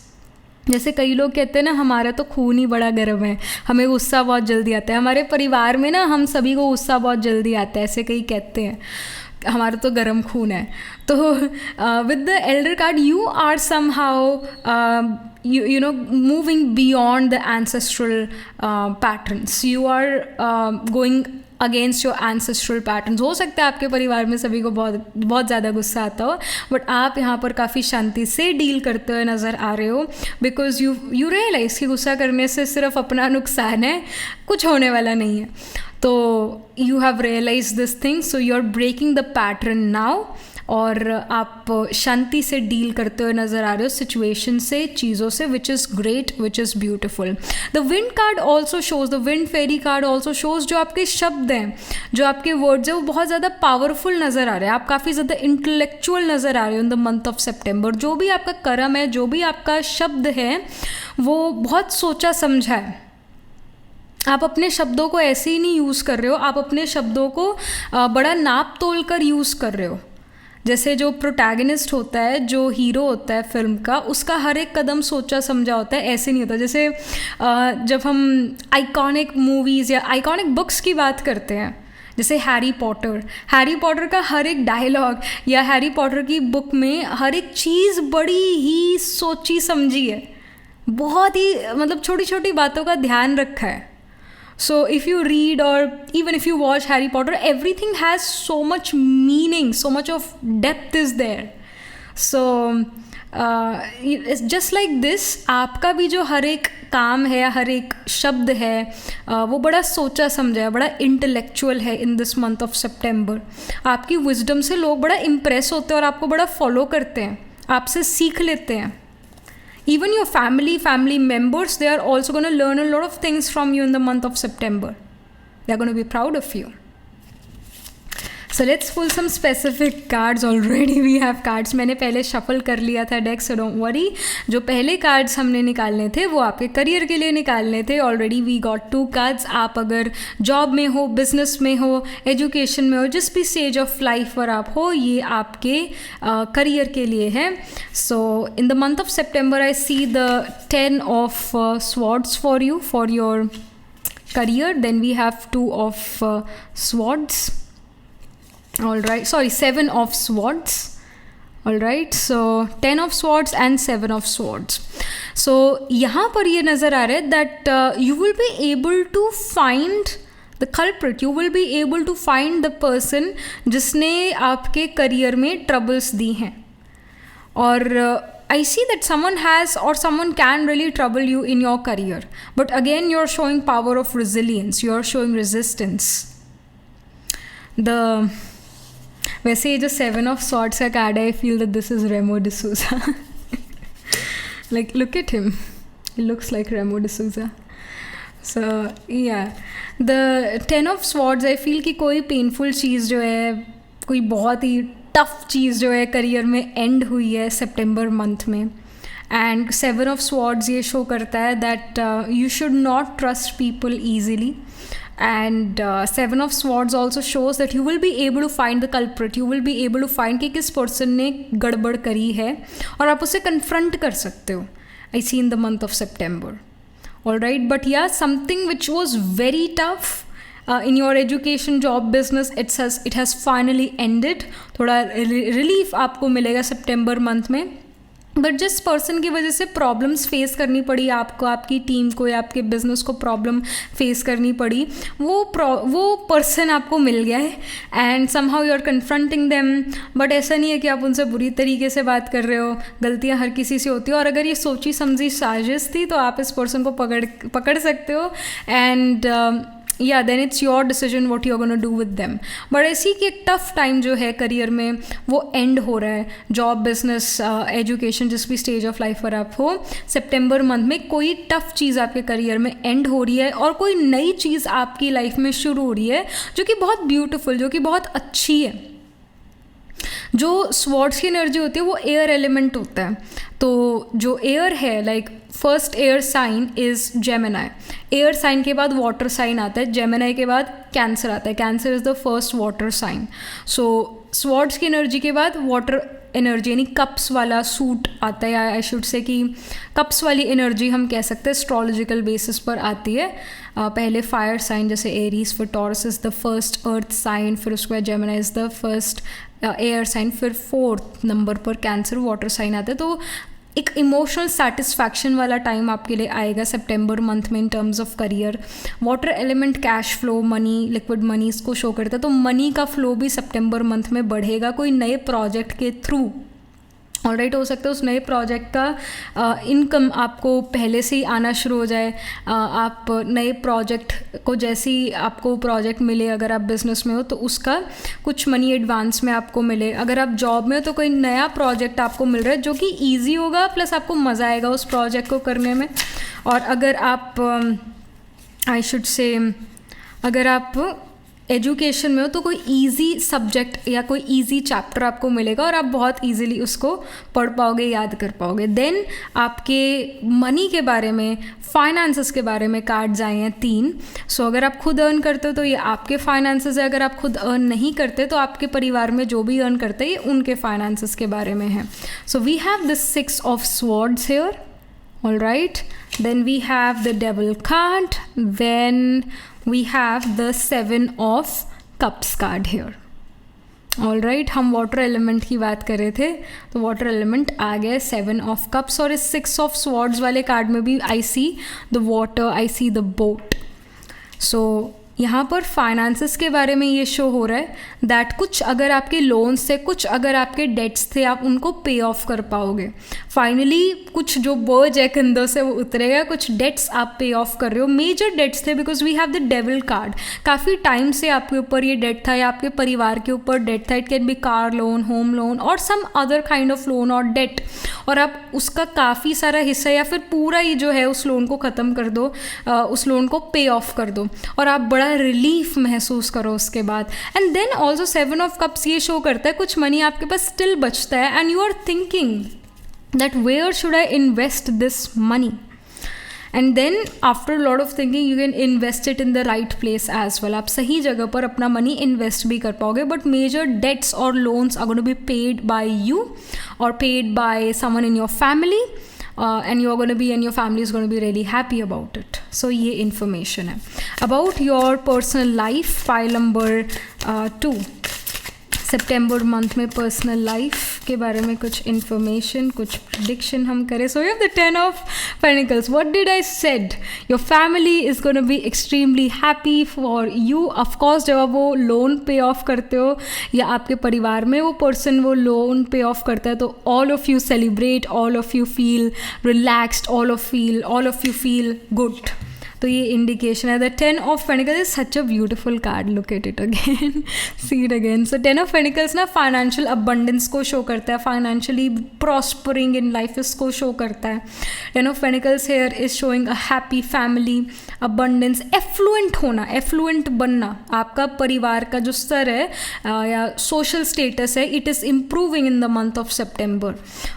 Speaker 1: जैसे कई लोग कहते हैं ना, हमारा तो खून ही बड़ा गर्म है, हमें गुस्सा बहुत जल्दी आता है. हमारे परिवार में ना हम सभी को गुस्सा बहुत जल्दी आता है, ऐसे कई कहते हैं, हमारा तो गर्म खून है. तो with the elder card you are somehow you know moving beyond the ancestral patterns. You are going against your ancestral patterns. हो सकता है आपके परिवार में सभी को बहुत ज़्यादा गुस्सा आता हो, बट आप यहाँ पर काफ़ी शांति से डील करते हुए नज़र आ रहे हो, बिकॉज यू रियलाइज़ कि गुस्सा करने से सिर्फ अपना नुकसान है, कुछ होने वाला नहीं है. तो you have realise this thing, so you are breaking the pattern now, और आप शांति से डील करते हुए नज़र आ रहे हो सिचुएशन से, चीज़ों से, which is great, which is beautiful. The wind card also shows, the wind fairy card also shows, जो आपके शब्द हैं, जो आपके वर्ड्स हैं, वो बहुत ज़्यादा पावरफुल नज़र आ रहे हैं. आप काफ़ी ज़्यादा इंटेलेक्चुअल नज़र आ रहे हो इन द मंथ ऑफ सेप्टेम्बर. जो भी आपका कर्म है, जो भी आपका शब्द है, वो बहुत सोचा समझा है. आप अपने शब्दों को ऐसे ही नहीं यूज़ कर रहे हो, आप अपने शब्दों को बड़ा नाप तोल कर यूज़ कर रहे हो. जैसे जो प्रोटैगनिस्ट होता है, जो हीरो होता है फिल्म का, उसका हर एक कदम सोचा समझा होता है, ऐसे नहीं होता. जैसे जब हम आइकॉनिक मूवीज़ या आइकॉनिक बुक्स की बात करते हैं, जैसे हैरी पॉटर का हर एक डायलॉग या हैरी पॉटर की बुक में हर एक चीज़ बड़ी ही सोची समझी है, बहुत ही मतलब छोटी छोटी बातों का ध्यान रखा है. So if you read or even if you watch Harry Potter, everything has so much meaning, so much of depth is there. So it's just like this, आपका भी जो हर एक काम है, हर एक शब्द है, वो बड़ा सोचा समझा है, बड़ा इंटेलेक्चुअल है in this month of September. आपकी विजडम से लोग बड़ा इम्प्रेस होते हैं और आपको बड़ा फॉलो करते हैं, आपसे सीख लेते हैं. Even your family members, they are also going to learn a lot of things from you in the month of September. They are going to be proud of you. So let's pull some specific cards. Already we have cards. मैंने पहले shuffle कर लिया था deck, so don't worry. जो पहले cards हमने निकालने थे वो आपके करियर के लिए निकालने थे. Already we got 2 cards. आप अगर जॉब में हो, बिजनेस में हो, एजुकेशन में हो, जिस भी स्टेज ऑफ लाइफ पर आप हो, ये आपके करियर के लिए है. So in the month of September, I see the 10 of swords for you, for your career. Then we have 2 of swords. All right, sorry, 7 of swords. All right, so 10 of swords and 7 of swords. So यहाँ पर ये नज़र आ रहा है that you will be able to find the culprit. You will be able to find the person जिसने आपके career में troubles दी हैं. और I see that someone has or someone can really trouble you in your career. But again, you're showing power of resilience. You're showing resistance. वैसे ये जो 7 of swords का card है, I feel that this is Remo D'Souza. Like, look at him. He looks like Remo D'Souza. So, yeah. The 10 of swords, I feel कि कोई painful चीज़ जो है, कोई बहुत ही टफ चीज़ जो है करियर में एंड हुई है सितंबर मंथ में. एंड 7 of swords ये शो करता है that you should not trust people easily. And 7 of swords also shows that you will be able to find the culprit. You will be able to find कि किस person ने गड़बड़ करी है और आप उसे confront कर सकते हो. I see in the month of September. Alright, but yeah, something which was very tough in your education, job, business, it has finally ended. थोड़ा relief आपको मिलेगा September month में. बट जिस पर्सन की वजह से प्रॉब्लम्स फेस करनी पड़ी आपको, आपकी टीम को या आपके बिजनेस को प्रॉब्लम फेस करनी पड़ी, वो पर्सन आपको मिल गया है. And somehow you are confronting them. But ऐसा नहीं है कि आप उनसे बुरी तरीके से बात कर रहे हो. गलतियां हर किसी से होती है, और अगर ये सोची समझी साजिश थी तो आप इस पर्सन को पकड़ सकते हो. And yeah, then it's your decision what you're going to do with them. But I see कि एक टफ टाइम जो है करियर में वो एंड हो रहा है. जॉब, बिजनेस, एजुकेशन, जिस भी स्टेज ऑफ लाइफ पर आप हो, सितंबर मंथ में कोई टफ चीज़ आपके करियर में एंड हो रही है और कोई नई चीज़ आपकी लाइफ में शुरू हो रही है जो कि बहुत ब्यूटीफुल, जो कि बहुत अच्छी है. जो स्वॉर्ड्स की एनर्जी होती है वो एयर एलिमेंट होता है. तो जो एयर है, like first air sign is Gemini. Air sign के बाद वाटर साइन आता है, जेमिनाई के बाद कैंसर आता है. Cancer is the first water sign. So swords की एनर्जी के बाद वाटर एनर्जी यानी कप्स वाला सूट आता है, या आई शुड से कि कप्स वाली एनर्जी हम कह सकते हैं एस्ट्रोलॉजिकल बेसिस पर आती है. पहले फायर साइन जैसे एरीज, फिर Taurus is the first earth sign, फिर उसके बाद Gemini is the first air sign, फिर 4th नंबर पर कैंसर वाटर साइन आता है. तो एक इमोशनल सेटिस्फैक्शन वाला टाइम आपके लिए आएगा सितंबर मंथ में इन terms of career. Water element cash flow, money, liquid money इसको शो करता है. तो मनी का फ्लो भी सितंबर मंथ में बढ़ेगा कोई नए प्रोजेक्ट के थ्रू. ऑलराइट, हो सकता है उस नए प्रोजेक्ट का इनकम आपको पहले से ही आना शुरू हो जाए। आप नए प्रोजेक्ट को जैसे ही आपको प्रोजेक्ट मिले, अगर आप बिज़नेस में हो तो उसका कुछ मनी एडवांस में आपको मिले। अगर आप जॉब में हो तो कोई नया प्रोजेक्ट आपको मिल रहा है जो कि ईजी होगा, प्लस आपको मज़ा आएगा उस प्रोजेक्ट को करने में। और अगर आप आई शुड से अगर आप एजुकेशन में हो तो कोई इजी सब्जेक्ट या कोई इजी चैप्टर आपको मिलेगा और आप बहुत इजीली उसको पढ़ पाओगे, याद कर पाओगे। देन आपके मनी के बारे में, फाइनेंसेस के बारे में कार्ड्स आए हैं 3। सो अगर आप खुद अर्न करते हो तो ये आपके फाइनेंसेस है, अगर आप खुद अर्न नहीं करते तो आपके परिवार में जो भी अर्न करते हैं ये उनके फाइनेंसेस के बारे में है। So we have the 6 of swords here, alright, then we have the devil card, then we have the 7 of cups card here, alright। हम वाटर एलिमेंट की बात कर रहे थे तो वाटर एलिमेंट आ गया 7 ऑफ कप्स, और इस 6 ऑफ स्वॉर्ड्स वाले कार्ड में भी I see the water, I see the boat. So यहाँ पर फाइनेंसेस के बारे में ये शो हो रहा है दैट कुछ अगर आपके लोन्स थे, कुछ अगर आपके डेट्स थे, आप उनको पे ऑफ कर पाओगे। फाइनली कुछ जो बोझ है कंधों से वो उतरेगा, कुछ डेट्स आप पे ऑफ कर रहे हो। मेजर डेट्स थे because we have the devil card. काफ़ी टाइम से आपके ऊपर ये डेट था या आपके परिवार के ऊपर डेट था। It can be car loan, home loan और some other kind of loan और डेट, और आप उसका काफ़ी सारा हिस्सा या फिर पूरा ही जो है उस लोन को ख़त्म कर दो, उस लोन को पे ऑफ कर दो और आप बड़ा रिलीफ महसूस करो उसके बाद। And then also 7 of cups ये शो करता है कुछ मनी आपके पास स्टिल बचता है and you are thinking that where should I invest this money, and then after lot of thinking you can invest it in the right place as well. आप सही जगह पर अपना मनी इन्वेस्ट भी कर पाओगे, बट मेजर डेट्स और loans are going to be paid by you और paid by someone in your family, and you're going to be and your family is going to be really happy about it. So ये information है about your personal life, file number 2। September month में personal life के बारे में कुछ information, कुछ prediction हम करें। So you have the 10 of panicles. What did I said? Your family is gonna be extremely happy for you. Of course जब आप वो लोन पे ऑफ करते हो या आपके परिवार में वो पर्सन वो लोन पे ऑफ करता है तो all of you celebrate, all of you feel relaxed, all of you feel good. तो ये इंडिकेशन है। The 10 of pentacles is such a beautiful card, look at it again, see it again. So 10 of pentacles ना financial abundance को show करता है, financially prospering in life इसको show करता है। 10 of pentacles here is showing a happy family, abundance, affluent होना, effluent बनना। आपका परिवार का जो स्तर है या सोशल स्टेटस है, it is improving in the month of September.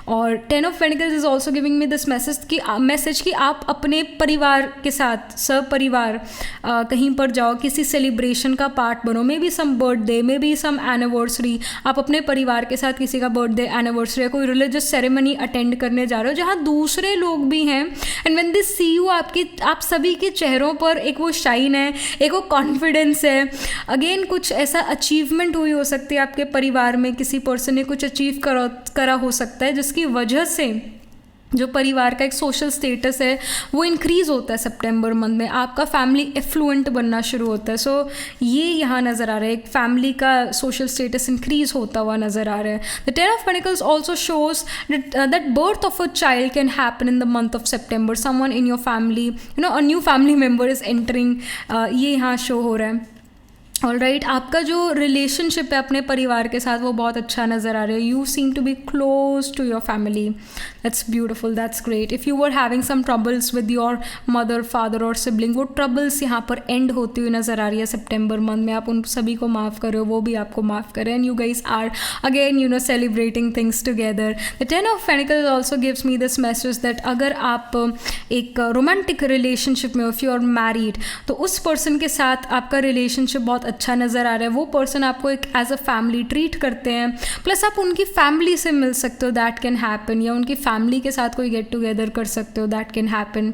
Speaker 1: और 10 of pentacles is also giving me this message कि आप अपने परिवार के साथ सपरिवार कहीं पर जाओ, किसी सेलिब्रेशन का पार्ट बनो, may be some birthday, may be some anniversary. आप अपने परिवार के साथ किसी का बर्थडे, एनिवर्सरी या कोई रिलीजियस सेरेमनी अटेंड करने जा रहे हो जहाँ दूसरे लोग भी हैं, and when they see you, आप सभी के चेहरों पर एक वो शाइन है, एक वो कॉन्फिडेंस है। अगेन कुछ ऐसा अचीवमेंट हुई हो सकती है आपके परिवार में, किसी पर्सन ने कुछ अचीव करा हो सकता है जिसकी वजह से जो परिवार का एक सोशल स्टेटस है वो इंक्रीज़ होता है सितंबर मंथ में। आपका फैमिली एफ्लुएंट बनना शुरू होता है। सो ये यहाँ नज़र आ रहा है, एक फैमिली का सोशल स्टेटस इंक्रीज़ होता हुआ नज़र आ रहा है। The 10 of pentacles also shows that birth of a child can happen in the month of September. Someone in your family, a new family member is entering, ये यहाँ show हो रहा है। ऑलराइट, आपका जो रिलेशनशिप है अपने परिवार के साथ वो बहुत अच्छा नज़र आ रहा है। You seem to be close to your family, that's beautiful, that's great. If you were having some troubles with your mother, father और सिबलिंग, वो ट्रबल्स यहाँ पर एंड होती हुई नज़र आ रही है सितंबर मंथ में। आप उन सभी को माफ़ करें, वो भी आपको माफ़ करें, and you guys are again celebrating things together. The 10 of pentacles also gives me this message that अगर आप एक रोमांटिक रिलेशनशिप में हो, इफ़ यू आर मैरिड, तो उस पर्सन के साथ आपका रिलेशनशिप बहुत अच्छा नज़र आ रहा है। वो पर्सन आपको एक एज अ फैमिली ट्रीट करते हैं, प्लस आप उनकी फैमिली से मिल सकते हो, दैट कैन हैपन, या उनकी फैमिली के साथ कोई गेट टुगेदर कर सकते हो, दैट कैन हैपन।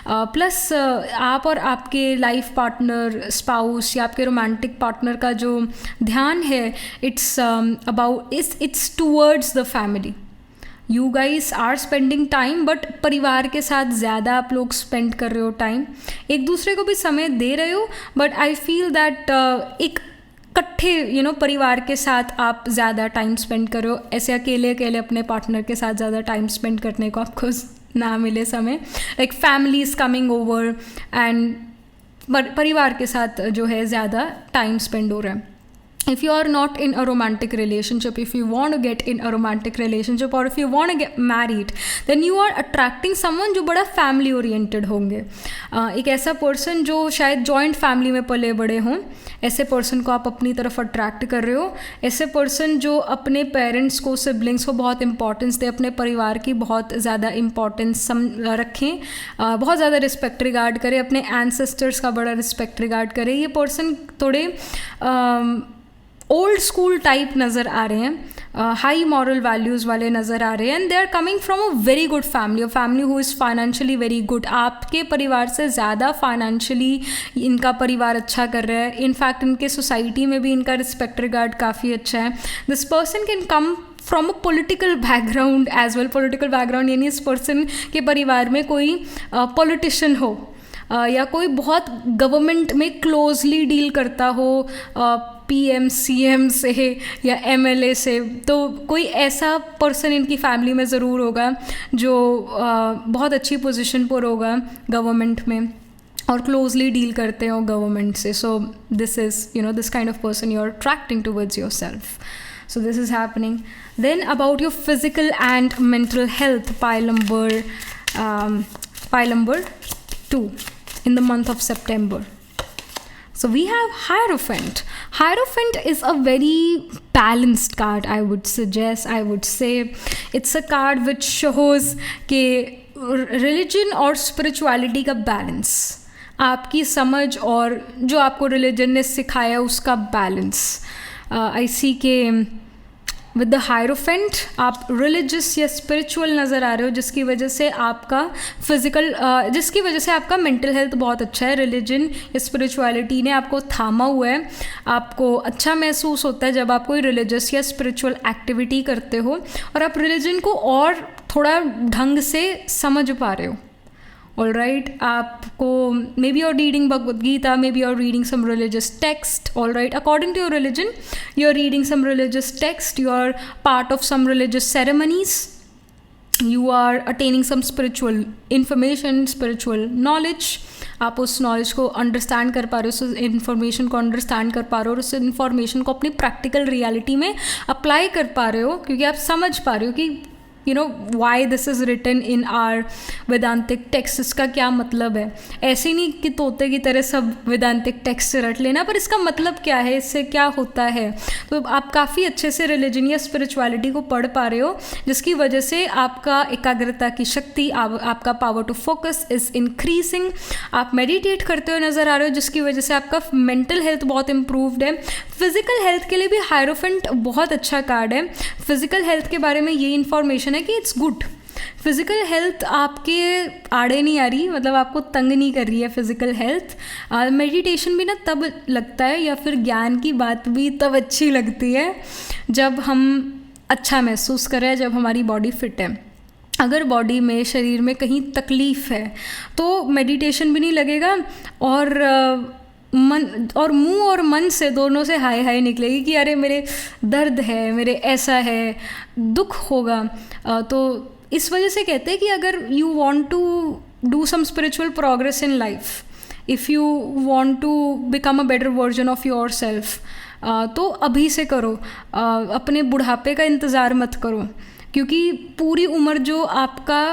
Speaker 1: प्लस आप और आपके लाइफ पार्टनर, स्पाउस या आपके रोमांटिक पार्टनर का जो ध्यान है it's towards the family. You guys are spending time, but परिवार के साथ ज़्यादा आप लोग स्पेंड कर रहे हो टाइम, एक दूसरे को भी समय दे रहे हो, बट आई फील दैट एक इकट्ठे परिवार के साथ आप ज़्यादा टाइम स्पेंड करो, ऐसे अकेले अकेले अपने पार्टनर के साथ ज़्यादा टाइम स्पेंड करने को आपको ना मिले समय, like family is coming over and परिवार के साथ जो है ज़्यादा टाइम स्पेंड हो रहा है. If you are not in a romantic relationship, if you want to get in a romantic relationship or if you want to get married, then you are attracting someone जो बड़ा family oriented होंगे. एक ऐसा person जो शायद joint family में पले बड़े हों, ऐसे person को आप अपनी तरफ attract कर रहे हो. ऐसे person जो अपने parents को, siblings को बहुत importance दे, अपने परिवार की बहुत ज़्यादा importance रखें, बहुत ज़्यादा respect regard करें, अपने ancestors का बड़ा respect regard करें. ये person थोड़े ओल्ड स्कूल टाइप नज़र आ रहे हैं, हाई मॉरल वैल्यूज़ वाले नज़र आ रहे हैं, and they are coming from a very good family, a family who is financially very good. आपके परिवार से ज़्यादा फाइनेंशियली इनका परिवार अच्छा कर रहा है. इनफैक्ट इनके सोसाइटी में भी इनका रिस्पेक्ट रिगार्ड काफ़ी अच्छा है. This person can come from a political background as well. Political background यानी इस पर्सन के परिवार में कोई पॉलिटिशियन हो, या कोई बहुत गवर्नमेंट में क्लोजली डील करता हो, PM CM से या MLA से. तो कोई ऐसा पर्सन इनकी फैमिली में ज़रूर होगा जो बहुत अच्छी पोजीशन पर होगा गवर्नमेंट में और क्लोजली डील करते हो गवर्नमेंट से. So this is this kind of person you are attracting towards yourself. So this is happening. Then about your physical and mental health, pile number 2 in the month of September. So we have Hierophant. Hierophant is a very balanced card, I would say. It's a card which shows कि religion और spirituality का balance, आपकी समझ और जो आपको religion ने सिखाया उसका balance. I see कि विद द हायरोफेंट आप रिलीजियस या स्पिरिचुअल नज़र आ रहे हो, जिसकी वजह से आपका फिज़िकल, जिसकी वजह से आपका मेंटल हेल्थ बहुत अच्छा है. रिलीजन या स्पिरिचुअलिटी ने आपको थामा हुआ है. आपको अच्छा महसूस होता है जब आप कोई रिलीजियस या स्पिरिचुअल एक्टिविटी करते हो और आप रिलीजन को और थोड़ा ढंग से समझ पा रहे हो. ऑल राइट, आपको may be you're reading Bhagavad Gita, maybe you're reading some religious text. All right, according to your religion, you're reading some religious text, you are part of some religious ceremonies, you are attaining some spiritual information, spiritual knowledge. आप उस knowledge को understand कर पा रहे हो, उस information को understand कर पा रहे हो और उस इन्फॉर्मेशन को अपनी प्रैक्टिकल रियलिटी में अप्लाई कर पा रहे हो, क्योंकि आप समझ पा रहे हो कि why this is written in our वेदांतिक text. इसका क्या मतलब है. ऐसे नहीं कि तोते की तरह सब वेदांतिक टेक्स्ट से रट लेना, पर इसका मतलब क्या है, इससे क्या होता है. तो आप काफ़ी अच्छे से रिलीजन या स्पिरिचुअलिटी को पढ़ पा रहे हो, जिसकी वजह से आपका एकाग्रता की शक्ति, आपका power to focus is increasing. आप मेडिटेट करते हुए नज़र आ रहे हो, जिसकी वजह से आपका मेंटल हेल्थ बहुत इम्प्रूव्ड है. फिजिकल हेल्थ के लिए भी हायरोफेंट बहुत अच्छा कार्ड है. फिजिकल हेल्थ के बारे में ये इन्फॉर्मेशन है कि इट्स गुड. फिज़िकल हेल्थ आपके आड़े नहीं आ रही, मतलब आपको तंग नहीं कर रही है फिज़िकल हेल्थ. मेडिटेशन भी ना तब लगता है, या फिर ज्ञान की बात भी तब अच्छी लगती है जब हम अच्छा महसूस कर रहे हैं, जब हमारी बॉडी फिट है. अगर बॉडी में, शरीर में कहीं तकलीफ़ है तो मेडिटेशन भी नहीं लगेगा, और मुंह और मन से दोनों से हाय हाय निकलेगी कि अरे मेरे दर्द है, मेरे ऐसा है, दुख होगा. तो इस वजह से कहते हैं कि अगर you want to do some spiritual progress in life, if you want to become a better version of yourself, तो अभी से करो. अपने बुढ़ापे का इंतज़ार मत करो, क्योंकि पूरी उम्र जो आपका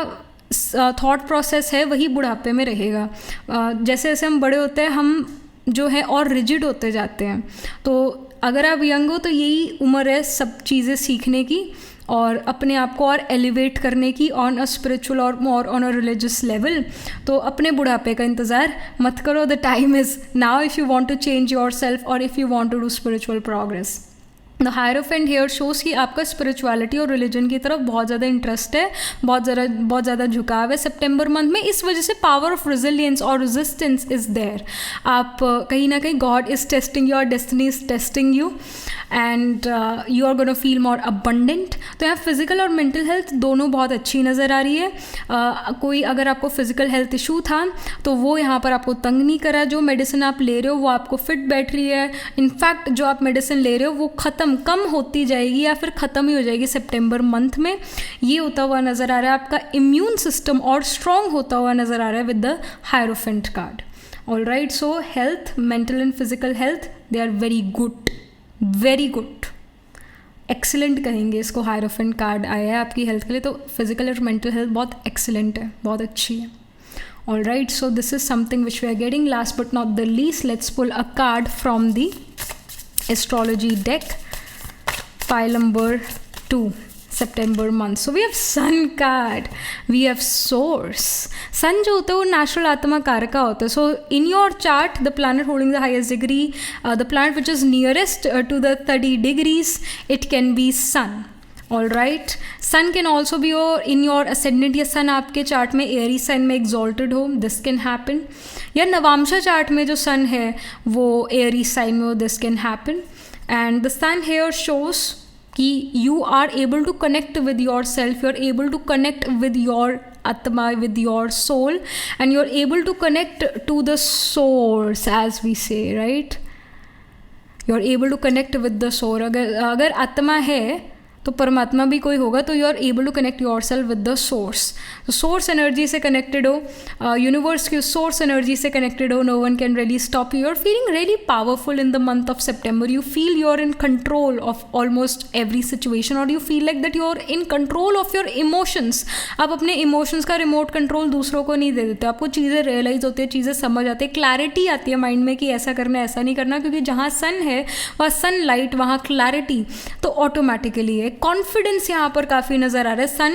Speaker 1: थॉट प्रोसेस है वही बुढ़ापे में रहेगा. जैसे जैसे हम बड़े होते हैं हम जो है और रिजिड होते जाते हैं. तो अगर आप यंग हो तो यही उम्र है सब चीज़ें सीखने की और अपने आप को और एलिवेट करने की ऑन अ स्पिरिचुअल और more on a religious level. तो अपने बुढ़ापे का इंतज़ार मत करो. The time is now if you want to change yourself और if you want to do spiritual progress. The hierophant here shows कि आपका स्पिरिचुअलिटी और रिलीजन की तरफ बहुत ज़्यादा इंटरेस्ट है, बहुत ज़्यादा झुकाव है सितंबर मंथ में. इस वजह से पावर ऑफ रेजिलियंस और रेजिस्टेंस इज़ देयर. आप कहीं ना कहीं गॉड इज़ टेस्टिंग यू और destiny is testing you and you are gonna feel more abundant. तो यहाँ फिजिकल और मेंटल हेल्थ दोनों बहुत अच्छी नज़र आ रही है. कोई अगर आपको फिजिकल हेल्थ इशू था तो वो यहाँ पर आपको तंग नहीं करा. जो मेडिसिन आप ले रहे हो वो आपको फिट बैठ रही है. इनफैक्ट जो आप मेडिसिन ले रहे हो वो कम होती जाएगी या फिर ख़त्म ही हो जाएगी सितंबर मंथ में. ये होता हुआ नज़र आ रहा है. आपका इम्यून सिस्टम और स्ट्रॉन्ग होता हुआ नज़र आ रहा है with the hierophant card. All right, so health, mental and physical health, they are very good, very good, excellent कहेंगे इसको. हायरोफेंट कार्ड आया है आपकी हेल्थ के लिए, तो फिजिकल और मेंटल हेल्थ बहुत एक्सीलेंट है, बहुत अच्छी है. All right, so this is something which we are getting. Last but not the least, let's pull a card from the astrology deck. Pile number 2, September month. So we have Sun card, we have Source. Sun जो होता है वो natural आत्मा कारका होता है. So in your chart, the planet holding the highest degree, the planet which is nearest to the 30 degrees, it can be Sun. All right, sun can also be in your ascendant, या sun आपके chart में Aries sign में exalted हो, this can happen. या Navamsha chart में जो सन है वो एरी साइन में हो, this can happen. And the sun here shows कि you are able to connect with yourself, you are able to connect with your atma, with your soul, and you're able to connect to the source, as we say, right? You're able to connect with the source. अगर आत्मा है तो परमात्मा भी कोई होगा, तो you are able to connect yourself with the source. तो सोर्स एनर्जी से कनेक्टेड हो, यूनिवर्स की सोर्स एनर्जी से कनेक्टेड हो, no one can really stop you. You are feeling really powerful in the month of September. You feel you are in control of almost every situation, और you feel like that you are in control of your emotions. आप अपने emotions का remote control दूसरों को नहीं दे देते. आपको चीज़ें रियलाइज होती है, चीज़ें समझ आती है, क्लैरिटी आती है माइंड में कि ऐसा करना है, ऐसा नहीं करना, क्योंकि जहाँ सन है वहाँ सन लाइट, वहाँ क्लैरिटी, तो ऑटोमेटिकली है. कॉन्फिडेंस यहाँ पर काफ़ी नज़र आ रहा है. सन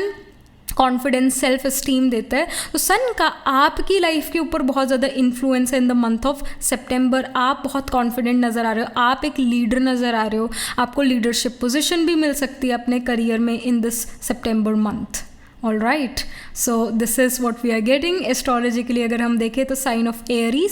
Speaker 1: कॉन्फिडेंस, सेल्फ एस्टीम देता है. तो सन का आपकी लाइफ के ऊपर बहुत ज़्यादा इन्फ्लुएंस है इन द मंथ ऑफ सितंबर. आप बहुत कॉन्फिडेंट नज़र आ रहे हो, आप एक लीडर नज़र आ रहे हो, आपको लीडरशिप पोजीशन भी मिल सकती है अपने करियर में in this September month. All right, so this is what we are getting. Astrologically अगर हम देखें तो sign of Aries,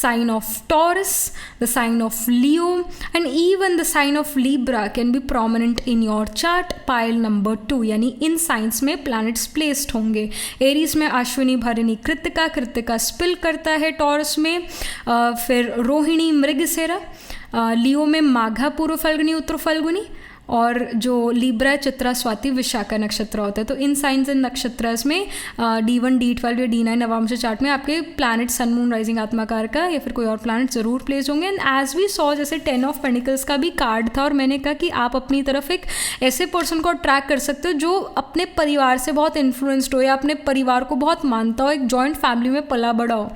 Speaker 1: sign of Taurus, the sign of Leo and even the sign of Libra can be prominent in your chart. Pile number 2, यानी इन signs में planets placed होंगे. Aries में अश्विनी, भरणी, कृत्तिका, कृत्तिका स्पिल करता है टॉरस में, फिर रोहिणी, मृगशिरा, लियो में माघा, पूर्व फल्गुनी, उत्तर फल्गुनी, और जो लीब्रा, चित्रा, स्वाति, विशाखा नक्षत्र होता है. तो इन साइंस एंड नक्षत्रस में D1, D12 या D9 नवांश चार्ट में आपके प्लैनेट सन, मून, राइजिंग, आत्माकार का या फिर कोई और प्लैनेट ज़रूर प्लेस होंगे. एंड एज वी सॉ, जैसे 10 ऑफ पेंटिकल्स का भी कार्ड था, और मैंने कहा कि आप अपनी तरफ एक ऐसे पर्सन को अट्रैक्ट कर सकते हो जो अपने परिवार से बहुत इन्फ्लुएंस्ड हो या अपने परिवार को बहुत मानता हो, एक जॉइंट फैमिली में पला बड़ा हो.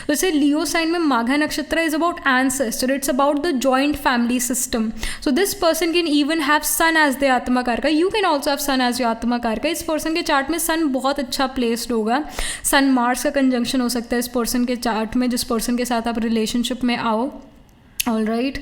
Speaker 1: जैसे लियो साइन में Magha nakshatra is about ancestor, it's about the joint family system. So this person can even have son as the atma karaka. You can also have son as your atma karaka. इस पर्सन के चार्ट में सन बहुत अच्छा प्लेस्ड होगा. सन मार्स का कंजंक्शन हो सकता है इस पर्सन के चार्ट में, जिस पर्सन के साथ आप रिलेशनशिप में आओ. ऑल राइट,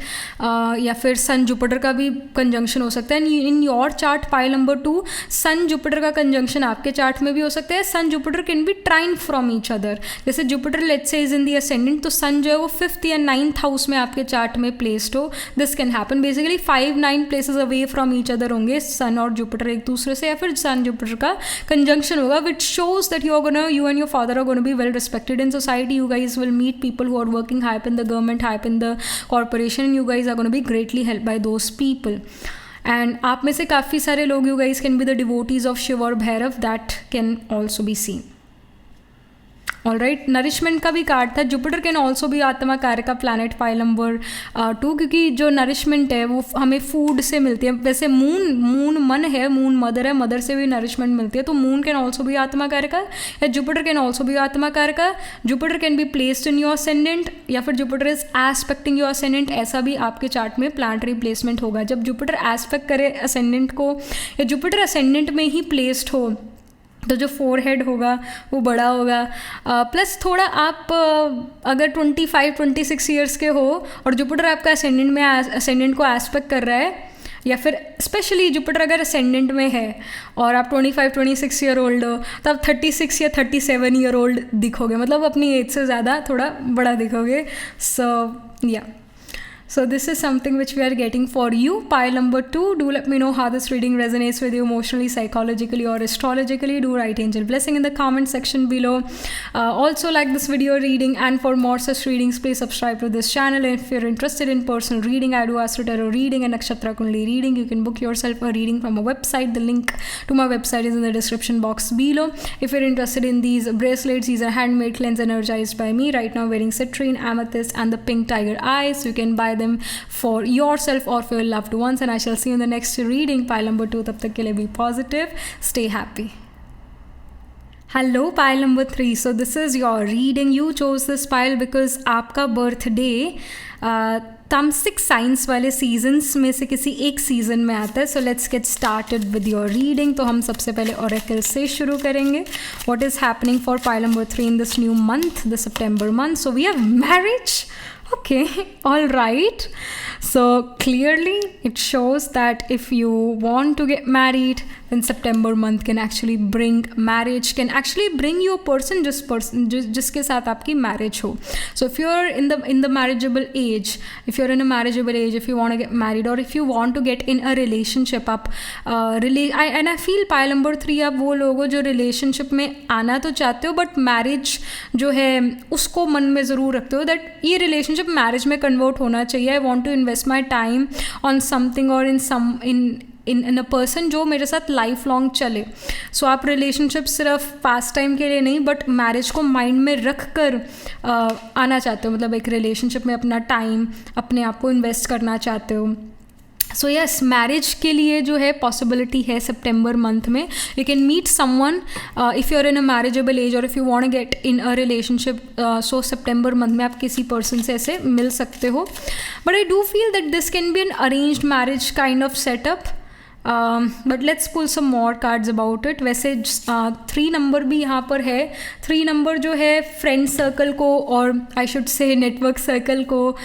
Speaker 1: या फिर सन जुपिटर का भी कंजंक्शन हो सकता है. In your chart pile number 2, sun Jupiter का कंजंक्शन आपके चार्ट में भी हो सकता है. Sun Jupiter can be trine from each other. जैसे Jupiter let's say is in the ascendant, तो सन जो है वो 5th या 9th हाउस में आपके चार्ट में प्लेस्ड हो. This can happen. Basically 5-9 places away from each other होंगे सन और जुपिटर एक दूसरे से, या फिर सन जुपिटर का कंजंक्शन होगा, which shows that you and your father are gonna be well respected in society. You guys will meet people who are working high in the government, high in the corporation, and you guys are going to be greatly helped by those people. And आप में से काफ़ी सारे लोग, you guys can be the devotees of Shiva or Bhairav, that can also be seen. All right, nourishment का भी card था. Jupiter can also भी आत्मा कार्य का प्लैनेट, पाइल नंबर 2, क्योंकि जो नरिशमेंट है वो हमें फूड से मिलती है. वैसे मून मन है, मून मदर है, मदर से भी नरिशमेंट मिलती है. तो मून कैन ऑल्सो भी आत्मा कार्य का, या जुपिटर कैन ऑल्सो भी आत्मा कार्य का. Jupiter can be placed in your ascendant, या फिर Jupiter is expecting your ascendant. ऐसा भी आपके चार्ट में प्लैनेटरी प्लेसमेंट होगा. जब जुपिटर एस्पेक्ट करे असेंडेंट को, या जुपिटर असेंडेंट में ही प्लेस्ड हो, तो जो फोरहेड होगा वो बड़ा होगा. प्लस थोड़ा आप अगर 25-26 ईयर्स के हो और जुपिटर आपका असेंडेंट को एस्पेक्ट कर रहा है, या फिर स्पेशली जुपिटर अगर असेंडेंट में है और आप 25-26 ईयर ओल्ड हो तो आप 36 या 37 ईयर ओल्ड दिखोगे, मतलब अपनी एज से ज़्यादा थोड़ा बड़ा दिखोगे. सो या, so this is something which we are getting for you. Pile number 2, do let me know how this reading resonates with you emotionally, psychologically or astrologically. Do write angel blessing in the comment section below. Also like this video reading, and for more such readings please subscribe to this channel. And if you're interested in personal reading, I do Astro Tarot reading and Nakshatra Kundali reading. You can book yourself a reading from a website. The link to my website is in the description box below. If you're interested in these bracelets, these are handmade, cleansed, energized by me. Right now wearing citrine, amethyst and the pink tiger eyes. You can buy them for yourself or for your loved ones, and I shall see you in the next reading. Pile number 2, tab tak ke liye be positive, stay happy. Hello pile number 3. So this is your reading. You chose this pile because आपका birthday तामसिक signs वाले seasons में से किसी एक season में आता है. So let's get started with your reading. तो हम सबसे पहले ओरेकल से शुरू करेंगे. What is happening for pile number 3 in this new month, the September month. So we have marriage. Okay, all right. So clearly it shows that if you want to get married, then September month can actually bring marriage, can actually bring you a person जिसके साथ आपकी marriage हो. So if you're in the marriageable age, if you're in a marriageable age, if you want to get married or if you want to get in a relationship, आप and I feel pile number 3 आप वो लोग हो जो relationship में आना तो चाहते हो but marriage जो है उसको मन में ज़रूर रखते हो that ये relationship marriage में convert होना चाहिए. I want to invest my time on something or in a person जो मेरे साथ लाइफ लॉन्ग चले. सो आप रिलेशनशिप सिर्फ पास टाइम के लिए नहीं बट मैरिज को माइंड में रख कर आना चाहते हो, मतलब एक रिलेशनशिप में अपना टाइम अपने आप को इन्वेस्ट करना चाहते हो. सो यस, मैरिज के लिए जो है पॉसिबिलिटी है सितंबर मंथ में. You can meet someone if you are in a marriageable age और if you want to get in a relationship. So सितंबर मंथ में आप किसी पर्सन से ऐसे मिल सकते हो. But I do feel that this can be an arranged marriage kind of setup. But let's pull some more cards about it. वैसे 3 नंबर भी यहाँ पर है. 3 नंबर जो है फ्रेंड सर्कल को और आई शुड से नेटवर्क सर्कल को,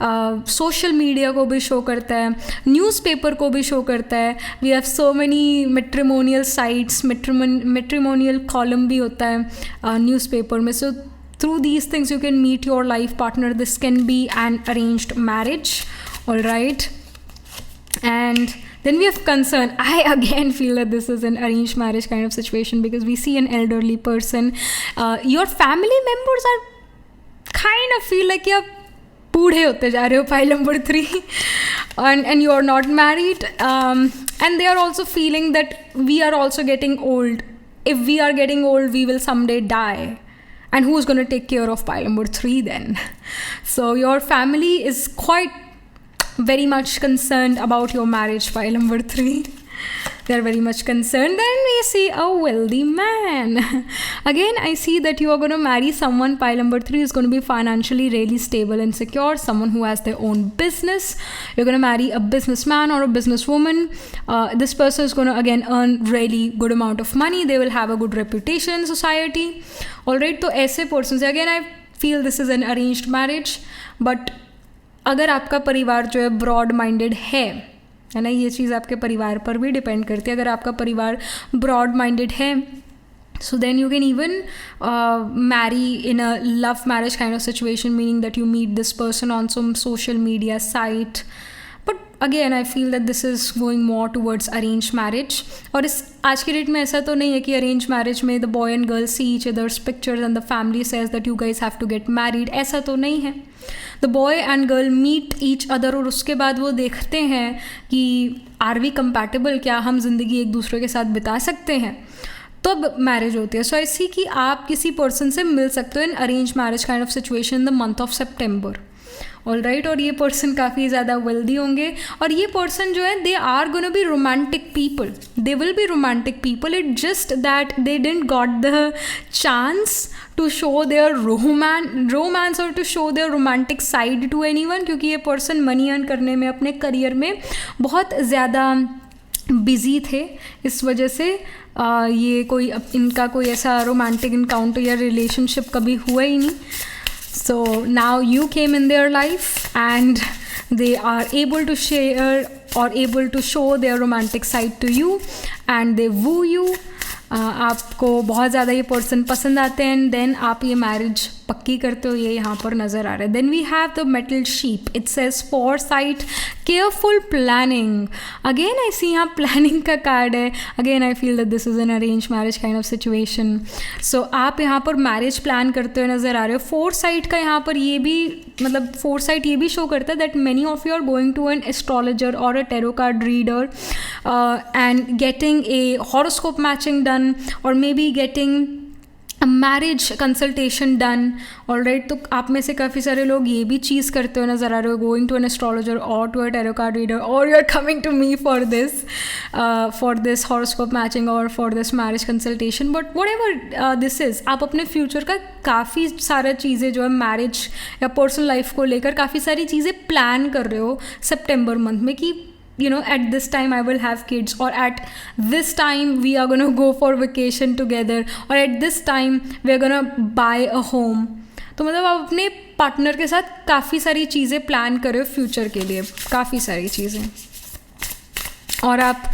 Speaker 1: सोशल मीडिया को भी शो करता है, न्यूज़पेपर को भी शो करता है. We have so many matrimonial sites, matrimonial column भी होता है न्यूज़पेपर में. सो through these things you can meet your life partner. This can be an arranged marriage, all right. And then we have concern. I again feel that this is an arranged marriage kind of situation because we see an elderly person. Your family members are kind of feel like you're बूढ़े होते जा रहे हो, pile number 3, and you are not married, and they are also feeling that we are also getting old. If we are getting old, we will someday die. And who's going to take care of pile number 3 then? So your family is quite very much concerned about your marriage, pile number 3. They're very much concerned. Then we see a wealthy man. Again, I see that you are going to marry someone. Pile number 3 is going to be financially really stable and secure. Someone who has their own business. You're going to marry a businessman or a businesswoman. This person is going to again earn really good amount of money. They will have a good reputation in society. Alright, तो ऐसे person से again I feel this is an arranged marriage. But अगर आपका परिवार जो है broad minded है ना, ये चीज़ आपके परिवार पर भी डिपेंड करती है. अगर आपका परिवार ब्रॉड माइंडेड है so then you can even marry in a love marriage kind of situation, meaning that you meet this person on some social media site. But again I feel that this is going more towards arranged marriage. और इस आज के date में ऐसा तो नहीं है कि arranged marriage में the boy and girl see each other's pictures and the family says that you guys have to get married. ऐसा तो नहीं है. The boy and girl meet each other और उसके बाद वो देखते हैं कि are we compatible, क्या हम ज़िंदगी एक दूसरे के साथ बिता सकते हैं, तब मैरिज होती है. सो आई सी कि आप किसी पर्सन से मिल सकते हो in arrange marriage kind of situation in the month of September. All right. और ये पर्सन काफ़ी ज़्यादा वेल्दी होंगे और ये पर्सन जो है they are gonna be romantic people. They will be romantic people. It just that they didn't got the chance to show their romance और to show their romantic side to anyone, क्योंकि ये person money earn करने में अपने career में बहुत ज़्यादा busy थे. इस वजह से ये कोई इनका कोई ऐसा रोमांटिक इनकाउंटर या रिलेशनशिप कभी हुआ ही नहीं. So now you came in their life and they are able to share or able to show their romantic side to you and they woo you. आपको बहुत ज़्यादा ये पर्सन पसंद आते हैं एंड देन आप ये मैरिज पक्की करते हो, ये यहाँ पर नज़र आ रहा है. Then we have the metal sheep. It says foresight, careful planning. Again I see यहाँ प्लानिंग का कार्ड है. Again I feel that this is an arrange marriage kind of situation. So आप यहाँ पर मैरिज प्लान करते हुए नज़र आ रहे हो. फॉरसाइट का यहाँ पर ये भी मतलब फॉरसाइट ये भी शो करता है that many of you are going to an astrologer और a tarot card reader and getting a horoscope matching done or maybe getting a marriage consultation done. Alright, तो आप में से काफ़ी सारे लोग ये भी चीज़ करते हुए नज़र आ रहे हो, गोइंग टू एन एस्ट्रोलॉजर और to a tarot card reader, और you are coming to me for this horoscope matching और for this marriage consultation. But whatever this is, आप अपने फ्यूचर का काफ़ी सारा चीज़ें जो है मैरिज या पर्सनल लाइफ को लेकर काफ़ी सारी चीज़ें प्लान कर रहे हो सितंबर मंथ में कि you know, at this time I will have kids, or at this time we are going to go for vacation together, or at this time we are going to buy a home. तो मतलब आप अपने partner के साथ काफ़ी सारी चीज़ें plan कर रहे हो फ्यूचर के लिए, काफ़ी सारी चीज़ें. और आप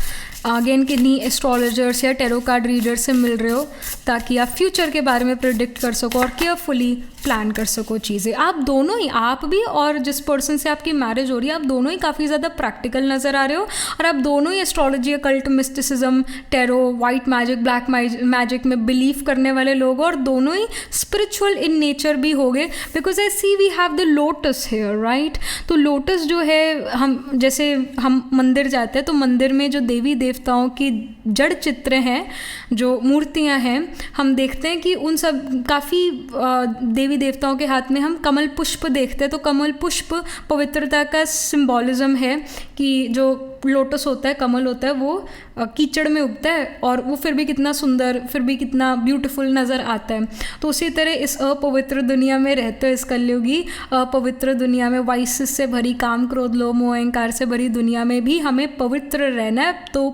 Speaker 1: अगेन किन्हीं एस्ट्रोलॉजर्स या टैरो कार्ड रीडर से मिल रहे हो ताकि आप फ्यूचर के बारे में प्रिडिक्ट कर सको और केयरफुली प्लान कर सको चीज़ें. आप दोनों ही, आप भी और जिस पर्सन से आपकी मैरिज हो रही है, आप दोनों ही काफ़ी ज़्यादा प्रैक्टिकल नज़र आ रहे हो और आप दोनों ही astrology, cult, mysticism, tarot, white magic, black magic में बिलीव करने वाले लोग, और दोनों ही स्पिरिचुअल इन नेचर भी हो गए. Because I see we have the lotus here, right. तो लोटस जो है, हम जैसे हम मंदिर जाते हैं तो मंदिर में जो देवी देवताओं की जड़ चित्र हैं, जो मूर्तियां हैं, हम देखते हैं कि उन सब काफ़ी देवी देवताओं के हाथ में हम कमल पुष्प देखते हैं. तो कमल पुष्प पवित्रता का सिंबॉलिज्म है कि जो लोटस होता है, कमल होता है, वो कीचड़ में उगता है और वो फिर भी कितना सुंदर, फिर भी कितना ब्यूटीफुल नज़र आता है. तो उसी तरह इस अपवित्र दुनिया में रहते हो, इस कलयुगी अपवित्र दुनिया में, वाइसेस से भरी, काम, क्रोध, लोभ, मोह, अहंकार से भरी दुनिया में भी हमें पवित्र रहना है. तो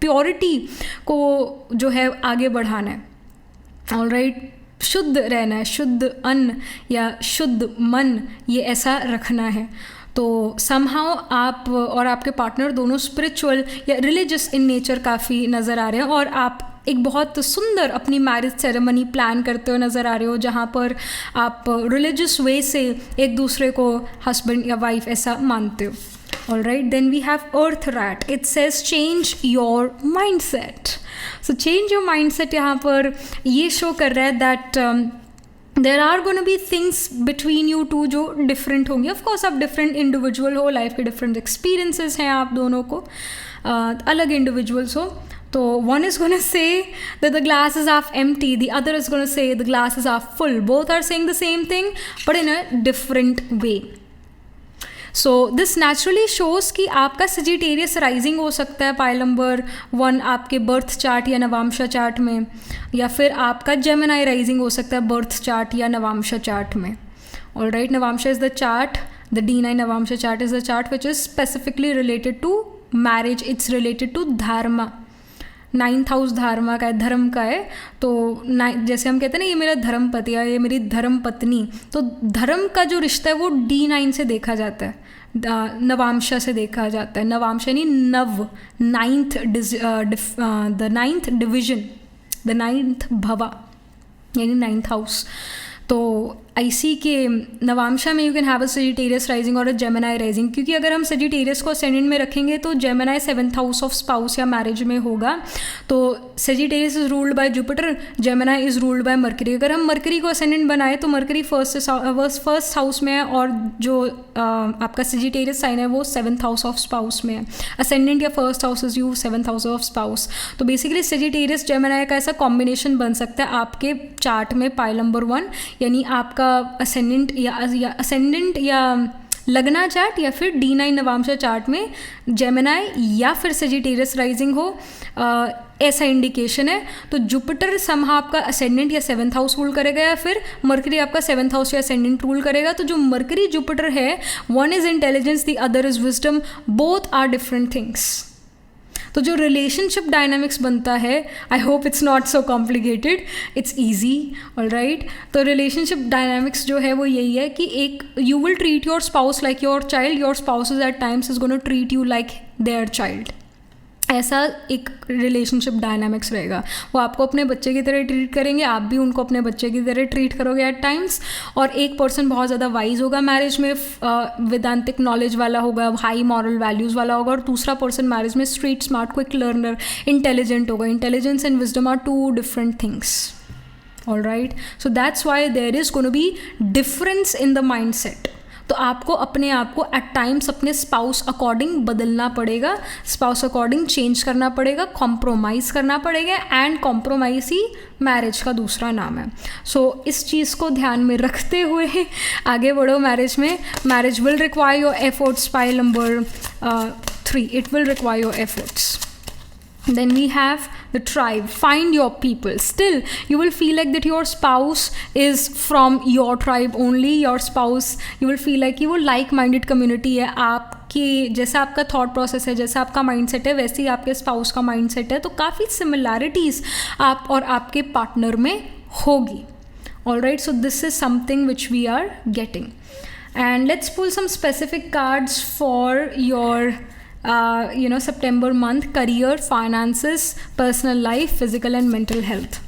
Speaker 1: प्योरिटी को जो है आगे बढ़ाना है. ऑलराइट, शुद्ध रहना है, शुद्ध अन्न या शुद्ध मन, ये ऐसा रखना है. तो समहाउ आप और आपके पार्टनर दोनों स्पिरिचुअल या रिलीजियस इन नेचर काफ़ी नज़र आ रहे हैं और आप एक बहुत सुंदर अपनी मैरिज सेरेमनी प्लान करते हुए नज़र आ रहे हो जहाँ पर आप रिलीजियस वे से एक दूसरे को हस्बैंड या वाइफ ऐसा मानते हो. Alright, then we have Earth Rat. It says change your mindset. So change your mindset यहाँ पर ये शो कर रहा है that there are going to be things between you two जो different होंगी. Of course आप different individual हो, life के different experiences हैं आप दोनों को, अलग individuals हो. तो one is going to say that the glass is half empty, the other is going to say the glass is half full. Both are saying the same thing but in a different way. So this naturally shows कि आपका Sagittarius rising हो सकता है pile number 1 आपके birth chart या Navamsha chart में, या फिर आपका जेमिनाई राइजिंग हो सकता है बर्थ चार्ट या नवांशा चार्ट में. Alright, Navamsha is the chart, the D9 Navamsha chart is the chart which is specifically related to marriage. It's related to dharma. 9th house धर्म का है, धर्म का है. तो जैसे हम कहते हैं ना, ये मेरा धर्म पति है, ये मेरी धर्म पत्नी, तो धर्म का जो रिश्ता है वो D9 से देखा जाता है, नवांशा से देखा जाता है. नवांशा यानी नव, 9th the 9th division, the 9th भवा यानी 9th हाउस. तो ऐसी के नवांशा में you can have a Sagittarius rising और अ जेमिनाई राइजिंग, क्योंकि अगर हम सजिटेरियस को असेंडेंट में रखेंगे तो Gemini 7th house of spouse या मैरिज में होगा. तो Sagittarius is ruled by Jupiter, Gemini is ruled by mercury. अगर हम मरकरी को असेंडेंट बनाए तो मरकरी फर्स्ट हाउस में है और जो आपका सजिटेरियस साइन है वो 7th हाउस ऑफ स्पाउस में है. असेंडेंट या first house is you 7th house of spouse. तो बेसिकली सजिटेरियस जेमिनाई का ऐसा कॉम्बिनेशन बन सकता है आपके चार्ट में पाइल नंबर 1, यानी आपका असेंडेंट या लगना चार्ट या फिर D9 नवांशा चार्ट में जेमिनाई या फिर सजिटेरियस राइजिंग हो, ऐसा इंडिकेशन है. तो जुपिटर समहा आपका असेंडेंट या 7th हाउस रूल करेगा या फिर मरकरी आपका 7th हाउस या असेंडेंट रूल करेगा. तो जो मरकरी जुपिटर है, one is intelligence, the other is wisdom, both are different things. तो जो रिलेशनशिप डायनामिक्स बनता है, I hope it's not so complicated, it's easy, alright. तो रिलेशनशिप डायनामिक्स जो है वो यही है कि एक you will treat your spouse like your child, your spouse is at times is gonna treat you like their child. ऐसा एक रिलेशनशिप डायनामिक्स रहेगा. वो आपको अपने बच्चे की तरह ट्रीट करेंगे, आप भी उनको अपने बच्चे की तरह ट्रीट करोगे एट टाइम्स. और एक पर्सन बहुत ज़्यादा वाइज होगा मैरिज में, वेदांतिक नॉलेज वाला होगा, हाई मॉरल वैल्यूज़ वाला होगा, और दूसरा पर्सन मैरिज में street smart, quick learner, intelligent होगा. Intelligence and wisdom are two different things. Alright, so that's why there is gonna be difference in the mindset. तो आपको अपने आप को एट टाइम्स अपने स्पाउस अकॉर्डिंग बदलना पड़ेगा, स्पाउस अकॉर्डिंग चेंज करना पड़ेगा, कॉम्प्रोमाइज़ करना पड़ेगा. एंड कॉम्प्रोमाइज़ ही मैरिज का दूसरा नाम है. सो इस चीज़ को ध्यान में रखते हुए आगे बढ़ो मैरिज में. Marriage will require your efforts. Pile number 3, it will require your efforts. Then we have the tribe. Find your people. Still, you will feel like that your spouse is from your tribe only. Your spouse, you will feel like वो like-minded community है. आपके जैसा आपका thought process है, जैसा आपका mindset है, वैसे ही आपके spouse का mindset है. तो काफ़ी similarities आप और आपके partner में होगी. Alright, so this is something which we are getting. And let's pull some specific cards for your September month: career, finances, personal life, physical and mental health.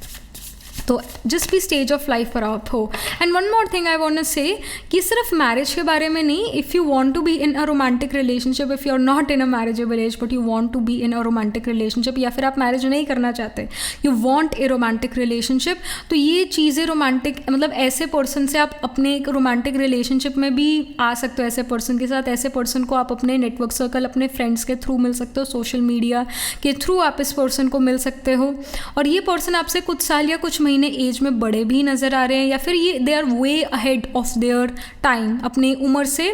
Speaker 1: तो जिस भी स्टेज ऑफ लाइफ पर आप हो. And one more thing I want to say कि सिर्फ marriage के बारे में नहीं, if you want to be in a romantic relationship, if you are not in a marriageable age but you want to be in a romantic relationship, या फिर आप marriage नहीं करना चाहते, you want a romantic relationship, तो ये चीज़ें romantic मतलब ऐसे पर्सन से आप अपने एक रोमांटिक रिलेशनशिप में भी आ सकते हो. ऐसे पर्सन के साथ, ऐसे पर्सन को आप अपने नेटवर्क सर्कल, अपने फ्रेंड्स के थ्रू मिल सकते हो, सोशल मीडिया के थ्रू आप इस पर्सन को मिल सकते हो. और ये पर्सन आपसे कुछ साल या कुछ एज में बड़े भी नज़र आ रहे हैं, या फिर ये they are way ahead of their time, अपनी उम्र से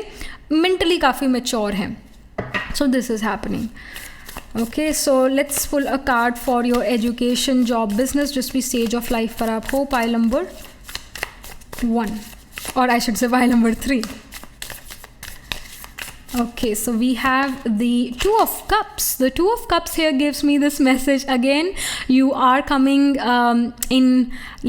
Speaker 1: मेंटली काफ़ी मैच्योर हैं. So this is happening. Okay, so let's pull a card for your education, job, business, जिस भी स्टेज ऑफ लाइफ पर आप हो. Pile number 1, or I should say pile number 3. Okay, so we have the Two of Cups. The Two of Cups here gives me this message again. You are coming in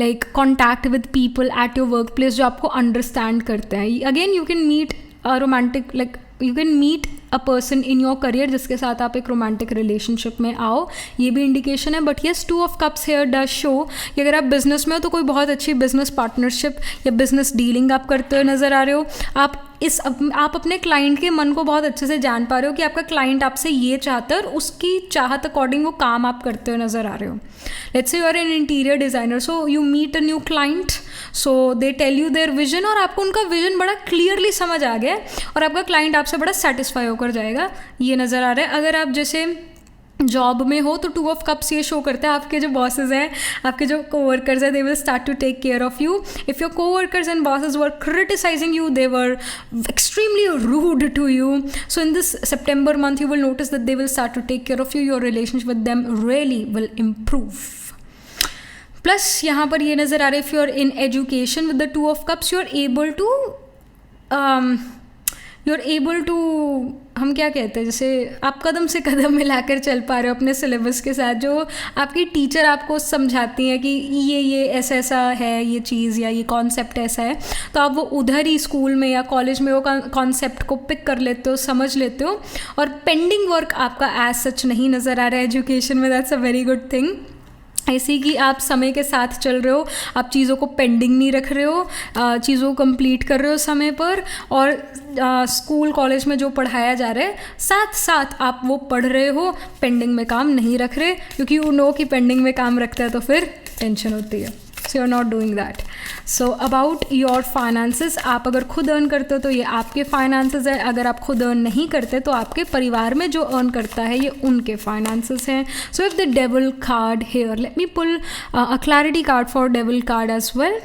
Speaker 1: like contact with people at your workplace जो आपको understand करते हैं. Again, you can meet a romantic, like you can meet a person in your career जिसके साथ आप एक romantic relationship में आओ, ये भी इंडिकेशन है. But yes, 2 of cups here does show कि अगर आप बिजनेस में हो तो कोई बहुत अच्छी बिजनेस पार्टनरशिप या बिजनेस डीलिंग आप करते हुए नज़र आ रहे हो. आप अपने क्लाइंट के मन को बहुत अच्छे से जान पा रहे हो कि आपका क्लाइंट आपसे ये चाहता है और उसकी चाहत अकॉर्डिंग वो काम आप करते हुए नज़र आ रहे हो. Let's say you are an interior designer, so you meet a new client, so they tell you their vision, और आपको उनका विजन बड़ा क्लियरली समझ आ गया और आपका क्लाइंट आपसे बड़ा सेटिस्फाई होकर जाएगा, ये नज़र आ रहा है. अगर आप जैसे जॉब में हो तो 2 ऑफ कप्स ये शो करते हैं आपके जो बॉसेस हैं, आपके जो कोवर्कर्स हैं, they will start to take care of you. If your coworkers and bosses were criticising you, they were extremely rude to you, so in this September month you will notice that they will start to take care of you. Your relationship with them really will improve. Plus यहाँ पर ये नज़र आ रहा है, if you are in education with the 2 of cups, you are able to हम क्या कहते हैं, जैसे आप कदम से कदम मिलाकर चल पा रहे हो अपने सिलेबस के साथ. जो आपकी टीचर आपको समझाती हैं कि ये ऐसा ऐसा है ये चीज़ या ये कॉन्सेप्ट ऐसा है, तो आप वो उधर ही स्कूल में या कॉलेज में वो कॉन्सेप्ट को पिक कर लेते हो, समझ लेते हो, और पेंडिंग वर्क आपका एज सच नहीं नज़र आ रहा है एजुकेशन में. That's a very good thing. ऐसे कि आप समय के साथ चल रहे हो, आप चीज़ों को पेंडिंग नहीं रख रहे हो, चीज़ों को कंप्लीट कर रहे हो समय पर, और स्कूल कॉलेज में जो पढ़ाया जा रहा है साथ साथ आप वो पढ़ रहे हो, पेंडिंग में काम नहीं रख रहे, क्योंकि यू नो कि पेंडिंग में काम रखता है तो फिर टेंशन होती है. So you are not doing that. So about your finances, आप अगर खुद अर्न करते हो तो ये आपके फाइनेंसेस है, अगर आप खुद अर्न नहीं करते तो आपके परिवार में जो अर्न करता है ये उनके फाइनेंसेस हैं. So if the devil card here, let me pull a clarity card for devil card as well.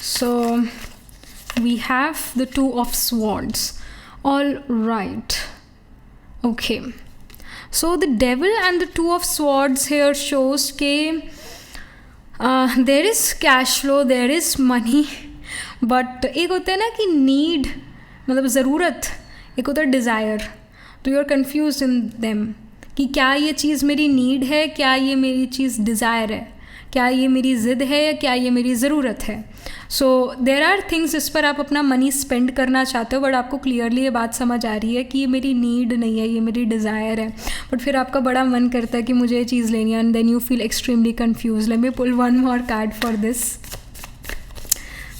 Speaker 1: So we have the 2 of swords. All right, okay, so the devil and the 2 of swords here shows ke there is cash flow, there is money, but एक होता है ना कि need मतलब ज़रूरत, एक होता है desire, तो you are confused in them. कि क्या ये चीज़ मेरी नीड है, क्या ये मेरी चीज़ डिज़ायर है, क्या ये मेरी ज़िद है या क्या ये मेरी ज़रूरत है. सो देर आर थिंग्स जिस पर आप अपना मनी स्पेंड करना चाहते हो, बट आपको क्लियरली ये बात समझ आ रही है कि ये मेरी नीड नहीं है, ये मेरी डिज़ायर है, बट फिर आपका बड़ा मन करता है कि मुझे ये चीज़ लेनी है, and then you feel extremely confuse. Let me pull one more card for this.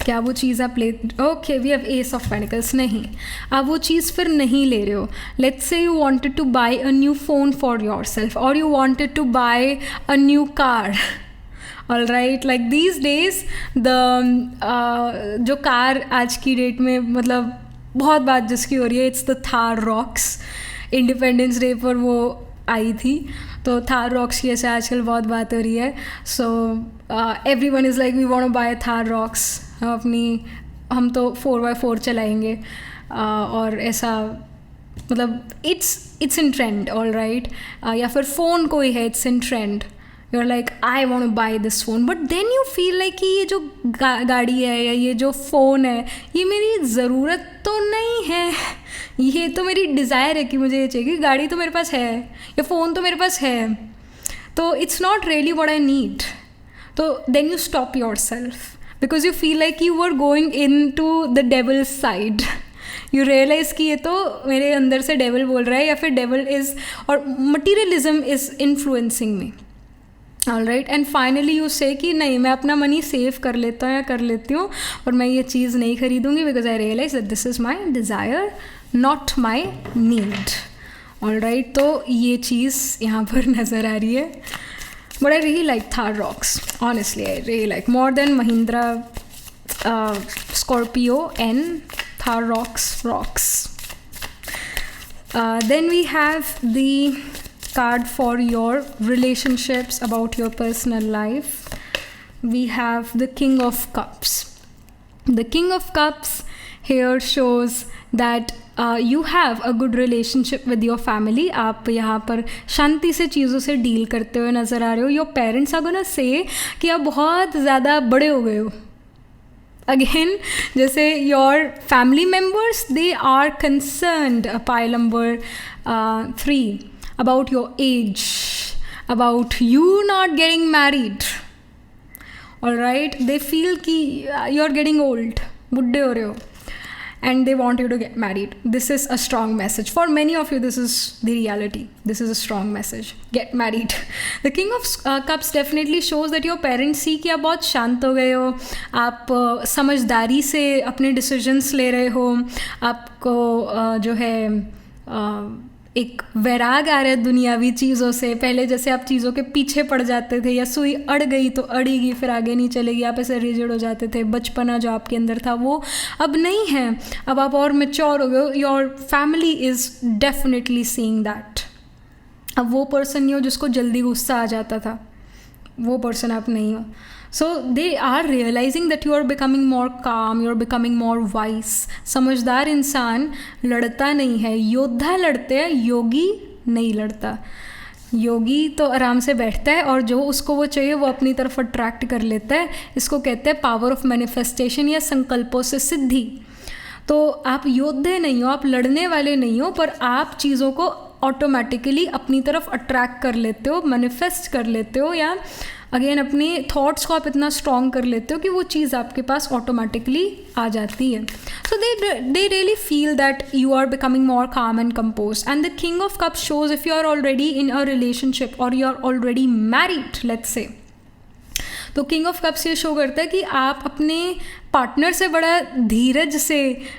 Speaker 1: क्या वो चीज़ आप ले, okay we have ace of pentacles. नहीं, आप वो चीज़ फिर नहीं ले रहे हो. Let's say you wanted to buy a new phone for yourself, और you wanted to buy a new car. All right, like these days the जो कार आज की डेट में मतलब बहुत बात जिसकी हो रही है, it's the Thar rocks. Independence day पर वो आई थी, तो थार रॉक्स की ऐसे आजकल बहुत बात हो रही है. So everyone is like we want to buy Thar rocks. हम तो 4x4 चलाएंगे, और ऐसा मतलब it's in trend. All right, या फिर फ़ोन कोई है, it's in trend. You are like I want to buy this phone, but then you feel like कि ये जो गाड़ी है या ये जो फ़ोन है, ये मेरी ज़रूरत तो नहीं है, ये तो मेरी डिज़ायर है कि मुझे ये चाहिए. गाड़ी तो मेरे पास है या फ़ोन तो मेरे पास है, तो it's not really what I need. तो then you stop yourself because you feel like you are going into the devil side. यू रियलाइज़ कि ये तो मेरे अंदर से डेवल बोल रहा है, या फिर डेवल इज़ और materialism is influencing me. All right, and finally you से कि नहीं, मैं अपना मनी सेव कर लेता हूँ या कर लेती हूँ, और मैं ये चीज़ नहीं खरीदूँगी because I realise that this is my desire not my need. All right, तो ये चीज़ यहाँ पर नज़र आ रही है. But I really like Thar rocks. Honestly, I really like more than Mahindra Scorpio and Thar rocks. Then we have the card for your relationships, about your personal life. We have the King of Cups. The King of Cups here shows that you have a good relationship with your family. आप यहाँ पर शांति से चीज़ों से deal करते हुए नज़र आ रहे हो. Your parents are gonna say कि आप बहुत ज़्यादा बड़े हो गए हो. अगेन, जैसे your family members they are concerned, pile number 3, about your age, about you not getting married. All right, they feel कि यू आर गेटिंग ओल्ड, बुढ़े हो रहे हो, and they want you to get married. This is a strong message. For many of you, this is the reality. This is a strong message. Get married. The King of Cups definitely shows that your parents see कि आप बहुत शांत हो गए हो, आप समझदारी से अपने decisions ले रहे हो, आपको जो है एक वैराग आ रहा है दुनियावी चीज़ों से. पहले जैसे आप चीज़ों के पीछे पड़ जाते थे, या सुई अड़ गई तो अड़ेगी, फिर आगे नहीं चलेगी, आप ऐसे रिजिड हो जाते थे. बचपना जो आपके अंदर था वो अब नहीं है, अब आप और मैच्योर हो गए. Your family is definitely seeing that. अब वो पर्सन नहीं हो जिसको जल्दी गुस्सा आ जाता था, वो पर्सन आप नहीं हो. So they are realizing that you are becoming more calm, you are becoming more wise. समझदार इंसान लड़ता नहीं है, योद्धा लड़ते हैं, योगी नहीं लड़ता. योगी तो आराम से बैठता है और जो उसको वो चाहिए वो अपनी तरफ अट्रैक्ट कर लेता है. इसको कहते हैं पावर ऑफ मैनिफेस्टेशन या संकल्पों से सिद्धि. तो आप योद्धे नहीं हो, आप लड़ने वाले नहीं हो, पर आप चीज़ों को ऑटोमेटिकली अपनी तरफ अट्रैक्ट कर लेते हो, मैनिफेस्ट कर लेते हो, या अगेन अपने थॉट्स को आप इतना स्ट्रॉन्ग कर लेते हो कि वो चीज़ आपके पास ऑटोमेटिकली आ जाती है. So they really feel that you are becoming more calm and compose. And the king of cups shows if you are already in a relationship और you are already married, let's say, तो king of cups ये show करता है कि आप अपने partner से बड़ा धीरज से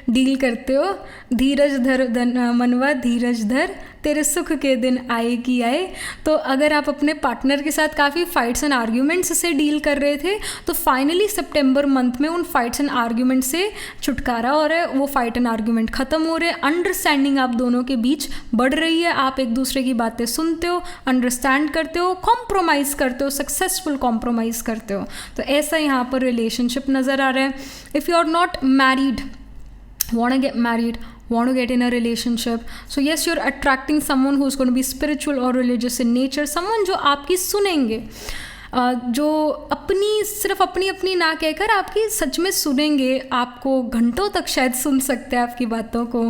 Speaker 1: डील करते हो. धीरज धर मनवा धीरज धर, तेरे सुख के दिन आए कि आए. तो अगर आप अपने पार्टनर के साथ काफ़ी फाइट्स एंड आर्ग्यूमेंट्स से डील कर रहे थे, तो फाइनली सितंबर मंथ में उन फाइट्स एंड आर्ग्यूमेंट से छुटकारा हो रहा है, वो फाइट एंड आर्ग्यूमेंट ख़त्म हो रहे हैं, अंडरस्टैंडिंग आप दोनों के बीच बढ़ रही है, आप एक दूसरे की बातें सुनते हो, अंडरस्टैंड करते हो, कॉम्प्रोमाइज़ करते हो, सक्सेसफुल कॉम्प्रोमाइज़ करते हो. तो ऐसा यहाँ पर रिलेशनशिप नज़र आ रहा है. If you are not married, want to get married, want to get in a relationship, so yes, you're attracting someone who's going to be spiritual or religious in nature, someone जो आपकी सुनेंगे. जो सिर्फ अपनी अपनी ना कहकर आपकी सच में सुनेंगे, आपको घंटों तक शायद सुन सकते हैं आपकी बातों को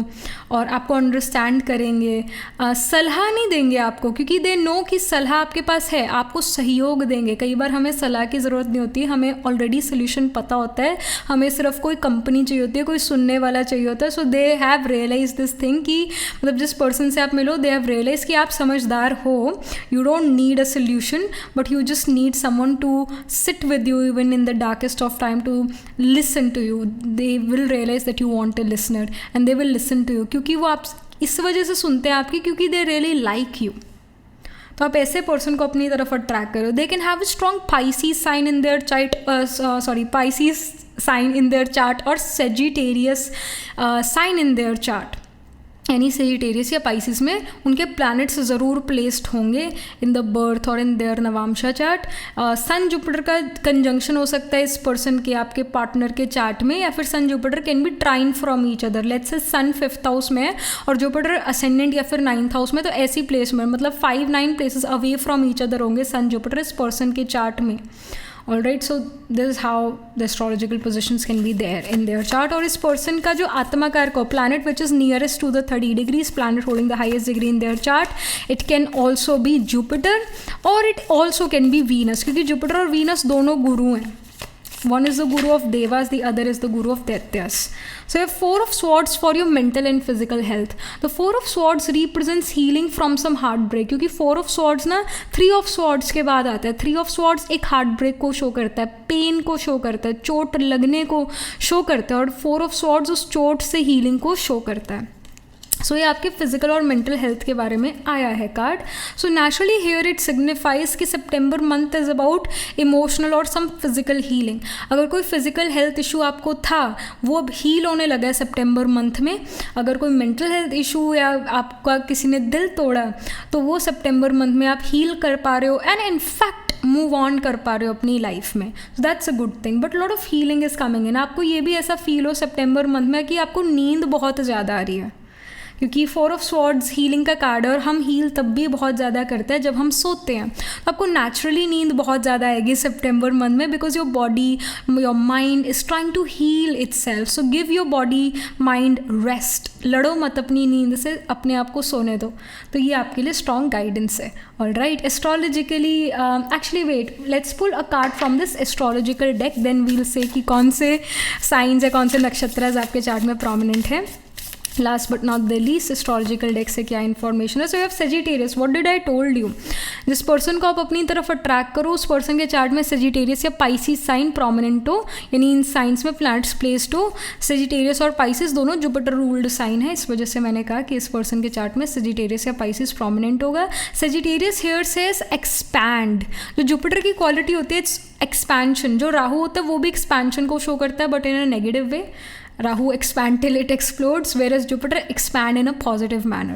Speaker 1: और आपको अंडरस्टैंड करेंगे, सलाह नहीं देंगे आपको क्योंकि दे नो कि सलाह आपके पास है, आपको सहयोग देंगे। कई बार हमें सलाह की ज़रूरत नहीं होती, हमें ऑलरेडी सोल्यूशन पता होता है, हमें सिर्फ कोई कंपनी चाहिए होती है, कोई सुनने वाला चाहिए होता है। So they have realise this thing कि मतलब जिस पर्सन से आप मिलो दे हैव रियलाइज कि आप समझदार हो, you don't need a solution but you just need someone to sit with you even in the darkest of time, to listen to you. They will realize that you want a listener and they will listen to you क्योंकि वो आप इस वजह से सुनते हैं आपकी, क्योंकि they really like you। तो आप ऐसे पर्सन को अपनी तरफ अट्रैक्ट करो। They can have a strong Pisces sign in their chart, Pisces sign in their chart और Sagittarius sign in their chart, यानी सेजिटेरियस या पाइसिस में उनके प्लैनेट्स ज़रूर प्लेस्ड होंगे इन द बर्थ और in their Navamsha chart. Sun Jupiter का conjunction हो सकता है इस पर्सन के आपके पार्टनर के चार्ट में, या फिर sun Jupiter can be trine from each other. Let's say sun 5th house में है और जुपिटर असेंडेंट या फिर 9th हाउस में, तो ऐसी प्लेसमेंट मतलब 5-9 places away from each other होंगे सन जुपिटर इस पर्सन के चार्ट में। Alright, so this is how the astrological positions can be there in their chart। और इस person का जो आत्मा कारक को planet which is nearest to the 30 degrees, planet holding the highest degree in their chart, it can also be Jupiter or it also can be Venus, क्योंकि Jupiter और Venus दोनों गुरु हैं। One is the guru of devas, the other is the guru of daityas. So you have 4 of swords for your mental and physical health. The 4 of swords represents healing from some heartbreak, क्योंकि 4 of swords ना 3 of swords के बाद आता है। 3 of swords एक heartbreak को show करता है, पेन को शो करता है, चोट लगने को शो करता है, और 4 of swords उस चोट से हीलिंग को शो करता है। सो ये आपके फिजिकल और मेंटल हेल्थ के बारे में आया है card. So naturally here it signifies कि सितंबर मंथ इज़ अबाउट इमोशनल और सम फिजिकल हीलिंग। अगर कोई फिजिकल हेल्थ इशू आपको था वो अब हील होने लगा है सितंबर मंथ में। अगर कोई मेंटल हेल्थ इशू या आपका किसी ने दिल तोड़ा तो वो सितंबर मंथ में आप हील कर पा रहे हो एंड इनफैक्ट मूव ऑन कर पा रहे हो अपनी लाइफ में। That's a good thing, but lot of healing is coming in. आपको ये भी ऐसा फील हो सितंबर मंथ में कि आपको नींद बहुत ज़्यादा आ रही है, क्योंकि 4 ऑफ स्वॉर्ड्स हीलिंग का कार्ड है और हम हील तब भी बहुत ज़्यादा करते हैं जब हम सोते हैं। तो आपको नेचुरली नींद बहुत ज़्यादा आएगी सितंबर मंथ में, because your body your mind is trying to heal itself. So give your body mind rest, लड़ो मत अपनी नींद से, अपने आप को सोने दो। तो ये आपके लिए स्ट्रॉन्ग गाइडेंस है। Alright, astrologically actually wait, let's pull a card from this astrological deck, then we'll see कि कौन से साइंस या कौन से नक्षत्र आपके चार्ट में प्रोमिनेंट है। Last but not the least, astrological deck से क्या इन्फॉर्मेशन है। So you have Sagittarius, what did I told you, जिस पर्सन को आप अपनी तरफ अट्रैक्ट करो उस पर्सन के चार्ट में सेजिटेरियस या पाइसिस साइन प्रोमिनेंट हो, यानी इन साइंस में प्लैनेट्स प्लेस्ड हो। सेजिटेरियस और पाइसिस दोनों जुपिटर रूल्ड साइन है, इस वजह से मैंने कहा कि इस पर्सन के चार्ट में सेजिटेरियस या पाइसिस प्रोमिनेंट होगा। सेजिटेरियस हियर सेज एक्सपैंड, जो जुपिटर की क्वालिटी होती है इट्स एक्सपेंशन। जो राहु होता है वो भी एक्सपेंशन को शो करता है but in a negative way. Rahu expand till it explodes, whereas Jupiter expand in a positive manner.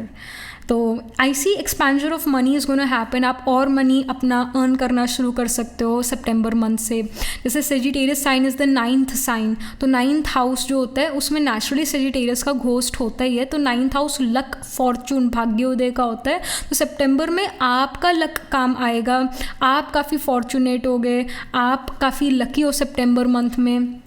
Speaker 1: तो I see expansion of money is going to happen. आप और मनी अपना अर्न करना शुरू कर सकते हो सितंबर मंथ से। जैसे Sagittarius sign is the 9th sign, तो 9th हाउस जो होता है उसमें नेचुरली सेजिटेरियस का घोस्ट होता ही है। तो 9th हाउस लक, फॉर्चून, भाग्योदय का होता है। तो सितंबर में आपका लक काम आएगा, आप काफ़ी फॉर्चुनेट हो गए, आप काफ़ी लकी हो सितंबर मंथ में,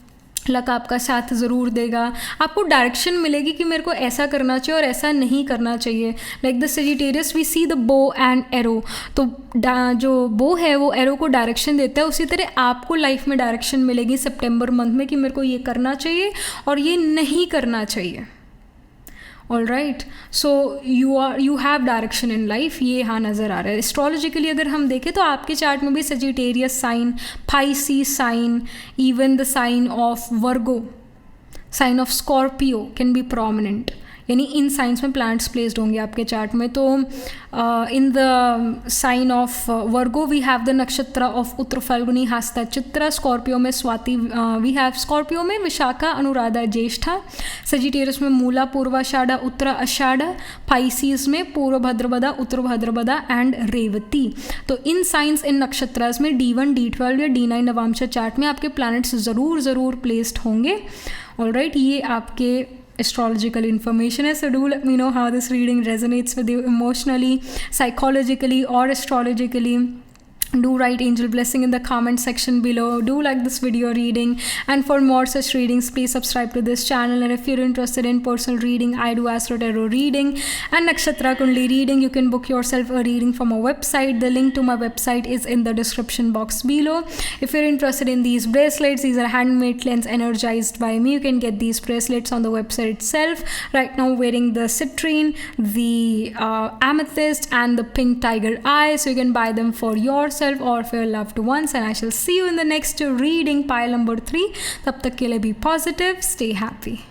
Speaker 1: लक आपका साथ ज़रूर देगा। आपको डायरेक्शन मिलेगी कि मेरे को ऐसा करना चाहिए और ऐसा नहीं करना चाहिए। Like the Sagittarius we see the bow and arrow, तो जो बो है वो एरो को डायरेक्शन देता है, उसी तरह आपको लाइफ में डायरेक्शन मिलेगी सितंबर मंथ में कि मेरे को ये करना चाहिए और ये नहीं करना चाहिए। All right, so you have direction in life, ये यहाँ नज़र आ रहा है। एस्ट्रोलॉजिकली अगर हम देखें तो आपके चार्ट में भी Sagittarius sign, Pisces sign, even the sign of Virgo, sign of Scorpio can be prominent, यानी इन साइंस में प्लैनेट्स प्लेस्ड होंगे आपके चार्ट में। तो in the sign of Virgo we have the nakshatra of Uttara Phalguni Hasta Chitra, Scorpio में स्वाति, वी हैव स्कॉर्पियो में विशाखा, अनुराधा, ज्येष्ठा, Sagittarius में मूला, पूर्वाषाढ़ा, उत्तरा आषाढ़ा, पाइसिस में पूर्व भद्रपदा, उत्तर भद्रपदा एंड रेवती। तो इन साइंस इन नक्षत्रास में D1, D12 या D9 नवांशा चार्ट में आपके प्लैनेट्स ज़रूर प्लेस्ड होंगे। ऑलराइट, ये आपके astrological information है। So do let me know how this reading resonates with you emotionally, psychologically or astrologically. Do write angel blessing in the comment section below. Do like this video reading, and for more such readings please subscribe to this channel. And if you're interested in personal reading, I do astro tarot reading and nakshatra kundli reading. You can book yourself a reading from our website. The link to my website is in the description box below. If you're interested in these bracelets, these are handmade cleanse energized by me. You can get these bracelets on the website itself. Right now wearing the citrine, the amethyst and the pink tiger eye, so you can buy them for yourself or for your loved ones. And I shall see you in the next reading, pile number 3. Tab tak ke liye be positive, stay happy.